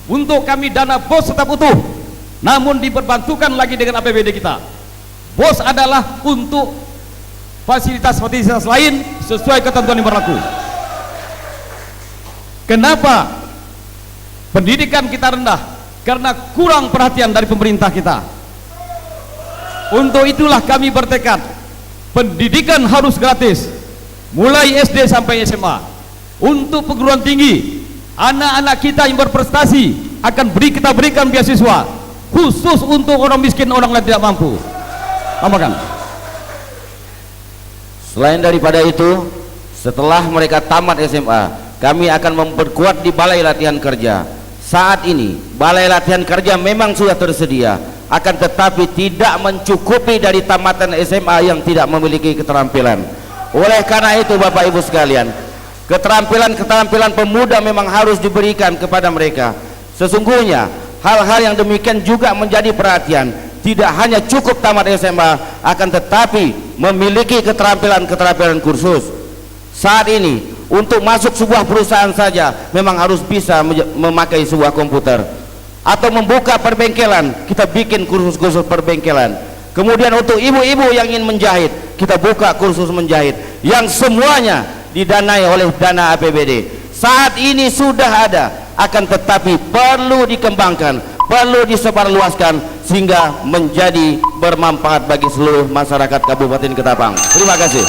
Speaker 7: Untuk kami dana BOS tetap utuh, namun diperbantukan lagi dengan APBD kita. BOS adalah untuk fasilitas-fasilitas lain sesuai ketentuan yang berlaku. Kenapa pendidikan kita rendah? Karena kurang perhatian dari pemerintah kita. Untuk itulah kami bertekad, pendidikan harus gratis mulai SD sampai SMA. Untuk perguruan tinggi, anak-anak kita yang berprestasi akan kita berikan beasiswa khusus untuk orang miskin, orang yang tidak mampu. Tambahkan.
Speaker 9: Selain daripada itu, setelah mereka tamat SMA, kami akan memperkuat di balai latihan kerja. Saat ini balai latihan kerja memang sudah tersedia, akan tetapi tidak mencukupi dari tamatan SMA yang tidak memiliki keterampilan. Oleh karena itu Bapak Ibu sekalian, keterampilan pemuda memang harus diberikan kepada mereka. Sesungguhnya hal-hal yang demikian juga menjadi perhatian. Tidak hanya cukup tamat SMA, akan tetapi memiliki keterampilan khusus. Saat ini untuk masuk sebuah perusahaan saja memang harus bisa memakai sebuah komputer, atau membuka perbengkelan, kita bikin kursus-kursus perbengkelan. Kemudian untuk ibu-ibu yang ingin menjahit, kita buka kursus menjahit, yang semuanya didanai oleh dana APBD. Saat ini sudah ada, akan tetapi perlu dikembangkan, perlu disebarluaskan sehingga menjadi bermanfaat bagi seluruh masyarakat Kabupaten Ketapang. Terima kasih.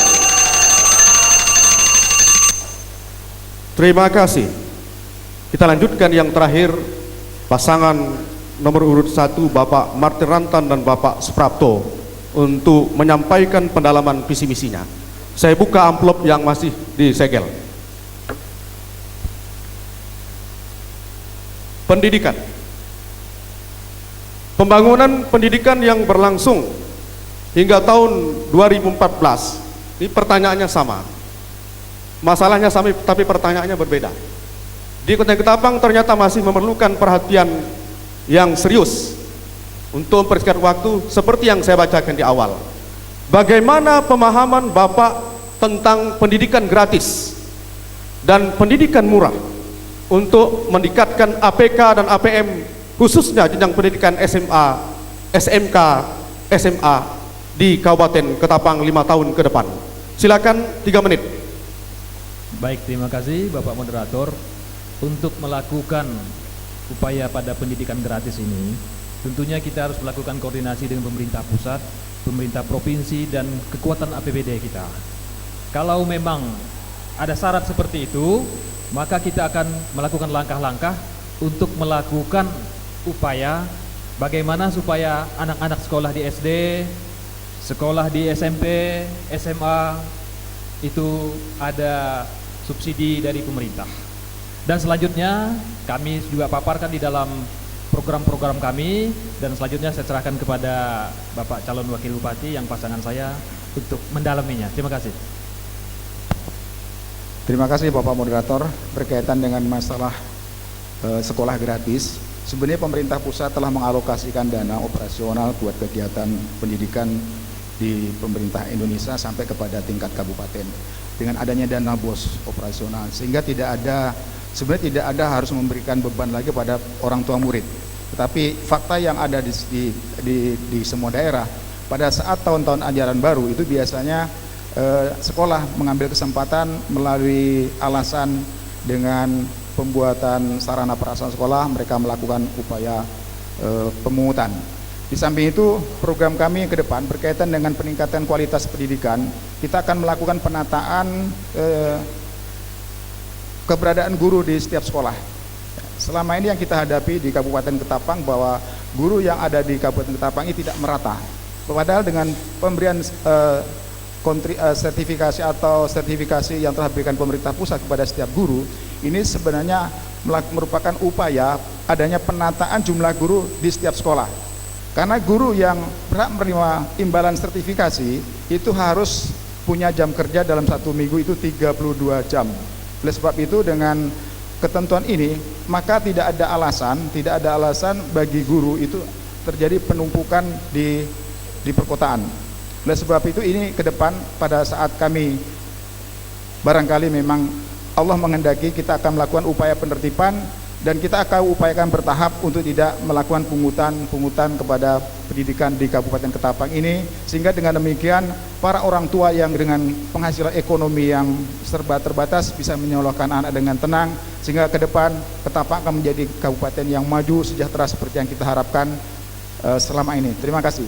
Speaker 2: Terima kasih. Kita lanjutkan yang terakhir, pasangan nomor urut 1 Bapak Martin Rantan dan Bapak Suprapto untuk menyampaikan pendalaman visi misinya. Saya buka amplop yang masih disegel. Pendidikan. Pembangunan pendidikan yang berlangsung hingga tahun 2014. Ini pertanyaannya sama. Masalahnya sama tapi pertanyaannya berbeda. Di Kota Ketapang ternyata masih memerlukan perhatian yang serius untuk mempersingkat waktu seperti yang saya bacakan di awal. Bagaimana pemahaman Bapak tentang pendidikan gratis dan pendidikan murah untuk meningkatkan APK dan APM khususnya jenjang pendidikan SMA, SMK, SMA di Kabupaten Ketapang 5 tahun ke depan. Silakan 3 menit.
Speaker 4: Baik, terima kasih Bapak Moderator. Untuk melakukan upaya pada pendidikan gratis ini, tentunya kita harus melakukan koordinasi dengan pemerintah pusat, pemerintah provinsi, dan kekuatan APBD kita. Kalau memang ada syarat seperti itu, maka kita akan melakukan langkah-langkah untuk melakukan upaya bagaimana supaya anak-anak sekolah di SD, sekolah di SMP, SMA itu ada subsidi dari pemerintah. Dan selanjutnya kami juga paparkan di dalam program-program kami, dan selanjutnya saya serahkan kepada Bapak calon wakil bupati yang pasangan saya untuk mendalaminya. Terima kasih.
Speaker 10: Terima kasih Bapak Moderator. Berkaitan dengan masalah sekolah gratis, sebenarnya pemerintah pusat telah mengalokasikan dana operasional buat kegiatan pendidikan di pemerintah Indonesia sampai kepada tingkat kabupaten dengan adanya dana BOS operasional, sehingga sebenarnya tidak ada harus memberikan beban lagi pada orang tua murid. Tetapi fakta yang ada di semua daerah pada saat tahun-tahun ajaran baru itu biasanya sekolah mengambil kesempatan melalui alasan dengan pembuatan sarana prasarana sekolah, mereka melakukan upaya pemungutan. Di samping itu, program kami ke depan berkaitan dengan peningkatan kualitas pendidikan, kita akan melakukan penataan keberadaan guru di setiap sekolah. Selama ini yang kita hadapi di Kabupaten Ketapang bahwa guru yang ada di Kabupaten Ketapang ini tidak merata. Padahal dengan pemberian sertifikasi atau sertifikasi yang telah diberikan pemerintah pusat kepada setiap guru, ini sebenarnya merupakan upaya adanya penataan jumlah guru di setiap sekolah. Karena guru yang berhak menerima imbalan sertifikasi itu harus punya jam kerja dalam 1 minggu itu 32 jam. Oleh sebab itu dengan ketentuan ini maka tidak ada alasan bagi guru itu terjadi penumpukan di perkotaan. Oleh sebab itu ini ke depan pada saat kami barangkali memang Allah menghendaki kita akan melakukan upaya penertiban, dan kita akan upayakan bertahap untuk tidak melakukan pungutan kepada pendidikan di Kabupaten Ketapang ini, sehingga dengan demikian para orang tua yang dengan penghasilan ekonomi yang serba terbatas bisa menyekolahkan anak dengan tenang, sehingga ke depan Ketapang akan menjadi kabupaten yang maju sejahtera seperti yang kita harapkan selama ini. Terima kasih.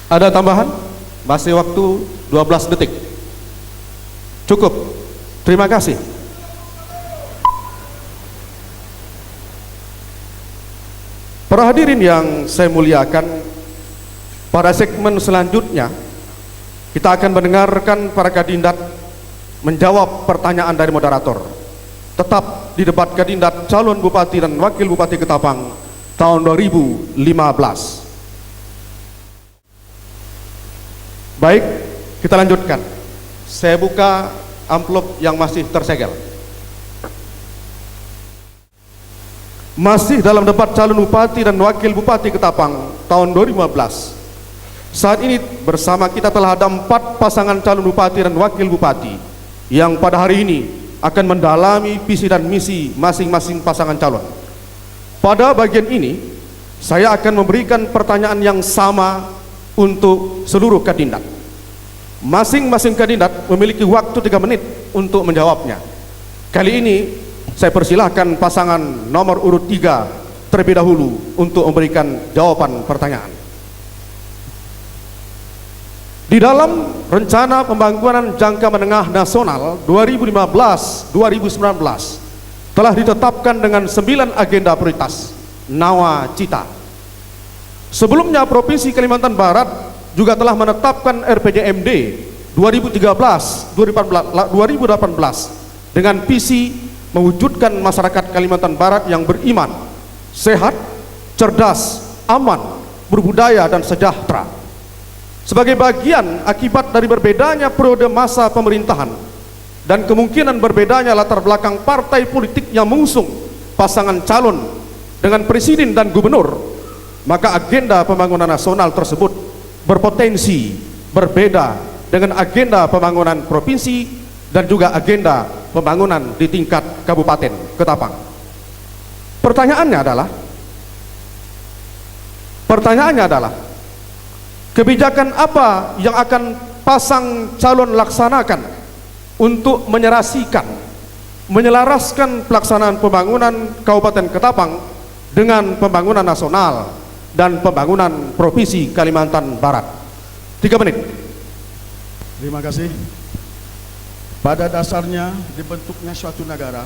Speaker 2: Ada tambahan? Masih waktu 12 detik. Cukup. Terima kasih. Para hadirin yang saya muliakan, Pada segmen selanjutnya, kita akan mendengarkan para kadindat menjawab pertanyaan dari moderator. Tetap di debat kadindat calon bupati dan wakil bupati Ketapang tahun 2015. Baik, kita lanjutkan. Saya buka amplop yang masih tersegel. Masih dalam debat calon bupati dan wakil bupati Ketapang tahun 2015. Saat ini bersama kita telah ada 4 pasangan calon bupati dan wakil bupati yang pada hari ini akan mendalami visi dan misi masing-masing pasangan calon. Pada bagian ini, saya akan memberikan pertanyaan yang sama untuk seluruh kandidat. Masing-masing kandidat memiliki waktu 3 menit untuk menjawabnya. Kali ini, saya persilahkan pasangan nomor urut 3 terlebih dahulu untuk memberikan jawaban pertanyaan. Di dalam rencana pembangunan jangka menengah nasional 2015-2019 telah ditetapkan dengan 9 agenda prioritas nawacita. Sebelumnya Provinsi Kalimantan Barat juga telah menetapkan RPJMD 2013-2018 dengan visi mewujudkan masyarakat Kalimantan Barat yang beriman, sehat, cerdas, aman, berbudaya dan sejahtera. Sebagai bagian akibat dari berbedanya periode masa pemerintahan dan kemungkinan berbedanya latar belakang partai politik yang mengusung pasangan calon dengan presiden dan gubernur, maka agenda pembangunan nasional tersebut berpotensi berbeda dengan agenda pembangunan provinsi dan juga agenda pembangunan di tingkat Kabupaten Ketapang. Pertanyaannya adalah kebijakan apa yang akan pasang calon laksanakan untuk menyelaraskan pelaksanaan pembangunan Kabupaten Ketapang dengan pembangunan nasional dan pembangunan Provinsi Kalimantan Barat? 3 menit.
Speaker 6: Terima kasih. Pada dasarnya dibentuknya suatu negara,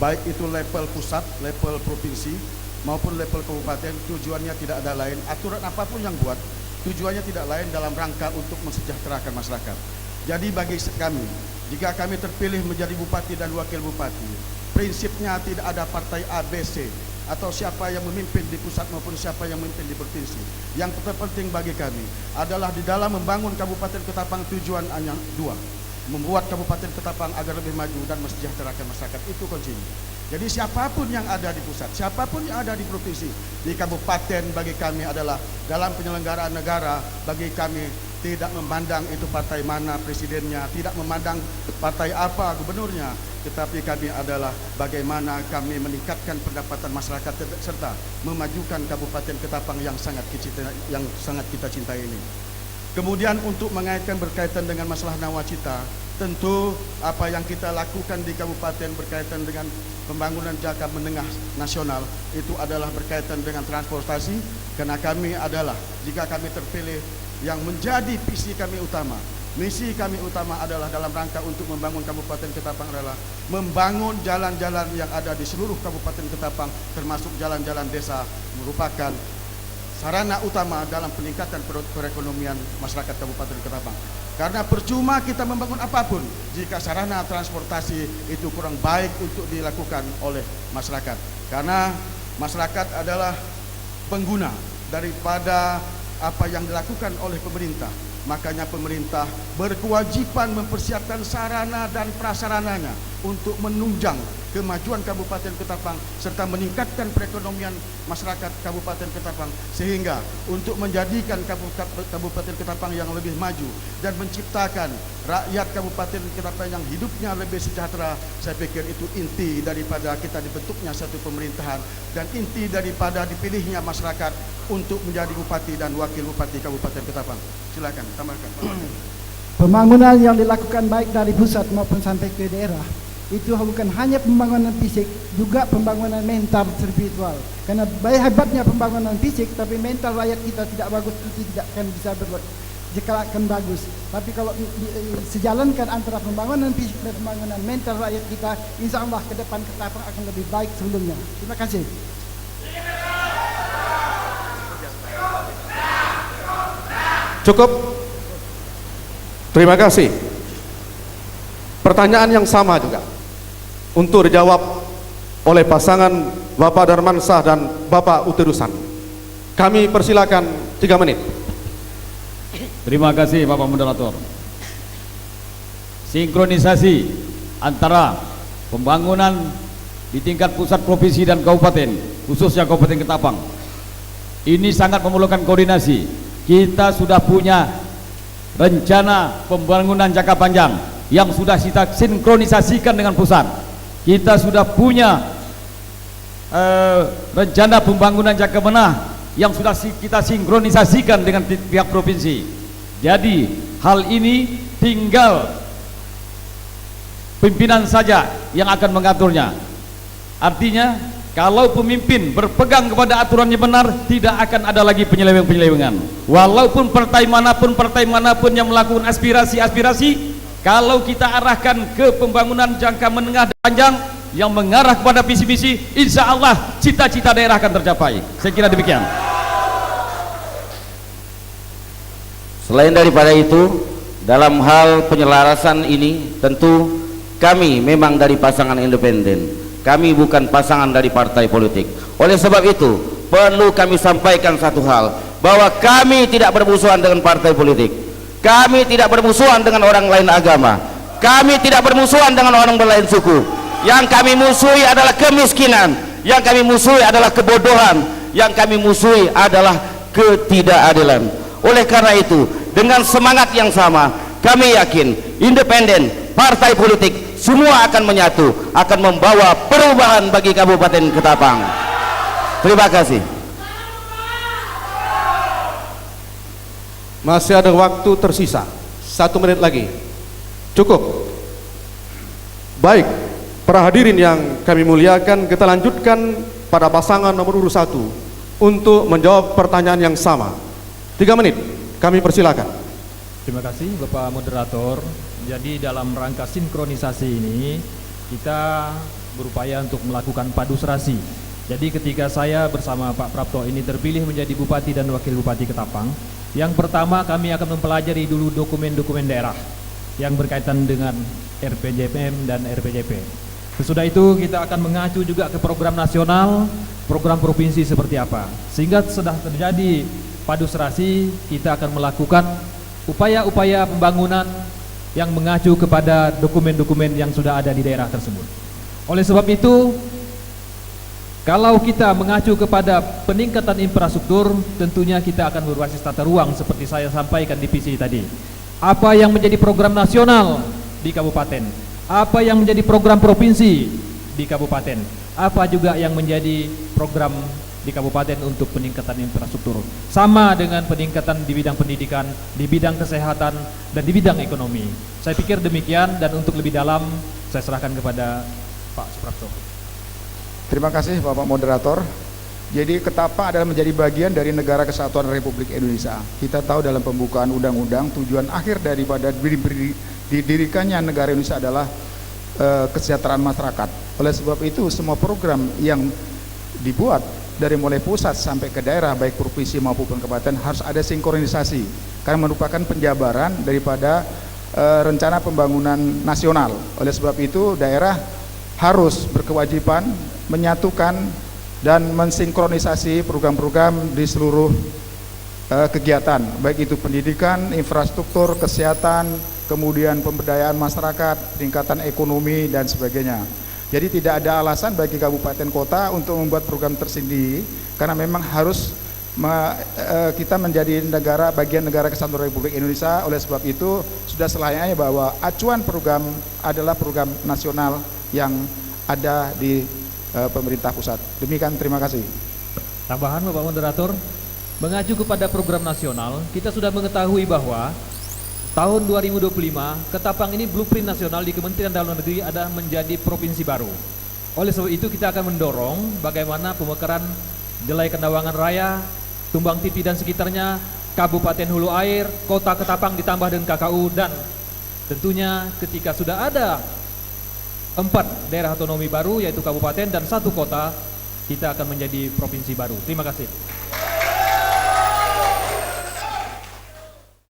Speaker 6: baik itu level pusat, level provinsi maupun level kabupaten, tujuannya tidak ada lain, aturan apapun yang buat tujuannya tidak lain dalam rangka untuk mensejahterakan masyarakat. Jadi bagi kami, jika kami terpilih menjadi bupati dan wakil bupati, prinsipnya tidak ada partai ABC atau siapa yang memimpin di pusat maupun siapa yang memimpin di provinsi. Yang terpenting bagi kami adalah di dalam membangun Kabupaten Ketapang tujuan hanya 2, membuat Kabupaten Ketapang agar lebih maju dan mensejahterakan masyarakat. Itu kuncinya. Jadi siapapun yang ada di pusat, siapapun yang ada di provinsi, di kabupaten bagi kami adalah dalam penyelenggaraan negara, bagi kami tidak memandang itu partai mana presidennya, tidak memandang partai apa gubernurnya, tetapi kami adalah bagaimana kami meningkatkan pendapatan masyarakat serta memajukan Kabupaten Ketapang yang sangat kita cintai ini. Kemudian untuk mengaitkan berkaitan dengan masalah nawacita, tentu apa yang kita lakukan di kabupaten berkaitan dengan pembangunan jangka menengah nasional itu adalah berkaitan dengan transportasi, karena kami adalah, jika kami terpilih, yang menjadi visi kami utama, misi kami utama adalah dalam rangka untuk membangun Kabupaten Ketapang adalah membangun jalan-jalan yang ada di seluruh Kabupaten Ketapang, termasuk jalan-jalan desa, merupakan sarana utama dalam peningkatan perekonomian masyarakat Kabupaten Ketapang. Karena percuma kita membangun apapun jika sarana transportasi itu kurang baik untuk dilakukan oleh masyarakat. Karena masyarakat adalah pengguna daripada apa yang dilakukan oleh pemerintah. Makanya pemerintah berkewajiban mempersiapkan sarana dan prasarananya untuk menunjang kemajuan Kabupaten Ketapang serta meningkatkan perekonomian masyarakat Kabupaten Ketapang, sehingga untuk menjadikan Kabupaten Ketapang yang lebih maju dan menciptakan rakyat Kabupaten Ketapang yang hidupnya lebih sejahtera. Saya pikir itu inti daripada kita dibentuknya satu pemerintahan dan inti daripada dipilihnya masyarakat untuk menjadi bupati dan wakil bupati Kabupaten Ketapang. Silakan tambahkan.
Speaker 8: Pembangunan yang dilakukan baik dari pusat maupun sampai ke daerah itu bukan hanya pembangunan fisik, juga pembangunan mental spiritual. Karena baik hebatnya pembangunan fisik, tapi mental rakyat kita tidak bagus, itu tidak akan bisa berbuat jika akan bagus. Tapi kalau sejalankan antara pembangunan fisik dan pembangunan mental rakyat kita, insya Allah ke depan Ketapang akan lebih baik sebelumnya. Terima kasih.
Speaker 2: Cukup? Terima kasih. Pertanyaan yang sama juga untuk dijawab oleh pasangan Bapak Darmansyah dan Bapak Uterusan. Kami persilakan 3 menit.
Speaker 7: Terima kasih Bapak Moderator. Sinkronisasi antara pembangunan di tingkat pusat, provinsi dan kabupaten, khususnya Kabupaten Ketapang, ini sangat memerlukan koordinasi. Kita sudah punya rencana pembangunan jangka panjang yang sudah kita sinkronisasikan dengan pusat. Kita sudah punya rencana pembangunan jangka menengah yang sudah kita sinkronisasikan dengan pihak provinsi. Jadi hal ini tinggal pimpinan saja yang akan mengaturnya. Artinya kalau pemimpin berpegang kepada aturan yang benar, tidak akan ada lagi penyelewengan. Walaupun partai manapun yang melakukan aspirasi, kalau kita arahkan ke pembangunan jangka menengah dan panjang yang mengarah kepada visi-visi, insya Allah cita-cita daerah akan tercapai. Saya kira demikian.
Speaker 9: Selain daripada itu, dalam hal penyelarasan ini tentu kami memang dari pasangan independen. Kami bukan pasangan dari partai politik. Oleh sebab itu, perlu kami sampaikan satu hal, bahwa kami tidak bermusuhan dengan partai politik. Kami tidak bermusuhan dengan orang lain agama. Kami tidak bermusuhan dengan orang berlain suku. Yang kami musuhi adalah kemiskinan. Yang kami musuhi adalah kebodohan. Yang kami musuhi adalah ketidakadilan. Oleh karena itu, dengan semangat yang sama, kami yakin independen, partai politik semua akan menyatu, akan membawa perubahan bagi Kabupaten Ketapang. Terima kasih.
Speaker 2: Masih ada waktu tersisa 1 menit lagi. Cukup? Baik, para hadirin yang kami muliakan, kita lanjutkan pada pasangan nomor urut 1 untuk menjawab pertanyaan yang sama. 3 menit, kami persilakan.
Speaker 4: Terima kasih Bapak Moderator. Jadi dalam rangka sinkronisasi ini kita berupaya untuk melakukan padu serasi. Jadi ketika saya bersama Pak Prapto ini terpilih menjadi Bupati dan Wakil Bupati Ketapang, yang pertama kami akan mempelajari dulu dokumen-dokumen daerah yang berkaitan dengan RPJMM dan RPJP. Sesudah itu kita akan mengacu juga ke program nasional, program provinsi seperti apa. Sehingga sudah terjadi padu serasi, kita akan melakukan upaya-upaya pembangunan yang mengacu kepada dokumen-dokumen yang sudah ada di daerah tersebut. Oleh sebab itu, kalau kita mengacu kepada peningkatan infrastruktur, tentunya kita akan berbasis tata ruang seperti saya sampaikan di visi tadi. Apa yang menjadi program nasional di kabupaten, apa yang menjadi program provinsi di kabupaten, apa juga yang menjadi program di kabupaten untuk peningkatan infrastruktur, sama dengan peningkatan di bidang pendidikan, di bidang kesehatan, dan di bidang ekonomi. Saya pikir demikian, dan untuk lebih dalam saya serahkan kepada Pak Suprapto.
Speaker 10: Terima kasih Bapak Moderator. Jadi Ketapang adalah menjadi bagian dari Negara Kesatuan Republik Indonesia. Kita tahu dalam pembukaan undang-undang tujuan akhir daripada didirikannya negara Indonesia adalah kesejahteraan masyarakat. Oleh sebab itu semua program yang dibuat dari mulai pusat sampai ke daerah, baik provinsi maupun kabupaten, harus ada sinkronisasi karena merupakan penjabaran daripada rencana pembangunan nasional. Oleh sebab itu daerah harus berkewajiban menyatukan dan mensinkronisasi program-program di seluruh kegiatan, baik itu pendidikan, infrastruktur, kesehatan, kemudian pemberdayaan masyarakat, peningkatan ekonomi dan sebagainya. Jadi tidak ada alasan bagi kabupaten kota untuk membuat program tersendiri, karena memang harus kita menjadi bagian negara kesatuan Republik Indonesia. Oleh sebab itu sudah selayaknya bahwa acuan program adalah program nasional yang ada di pemerintah pusat. Demikian, terima kasih.
Speaker 4: Tambahan Bapak Moderator, mengacu kepada program nasional, kita sudah mengetahui bahwa tahun 2025, Ketapang ini blueprint nasional di Kementerian Dalam Negeri ada menjadi provinsi baru. Oleh sebab itu kita akan mendorong bagaimana pemekaran Jelai Kendawangan Raya, Tumbang Tipi dan sekitarnya, Kabupaten Hulu Air, Kota Ketapang ditambah dengan KKU, dan tentunya ketika sudah ada 4 daerah otonomi baru yaitu kabupaten dan 1 kota, kita akan menjadi provinsi baru. Terima kasih.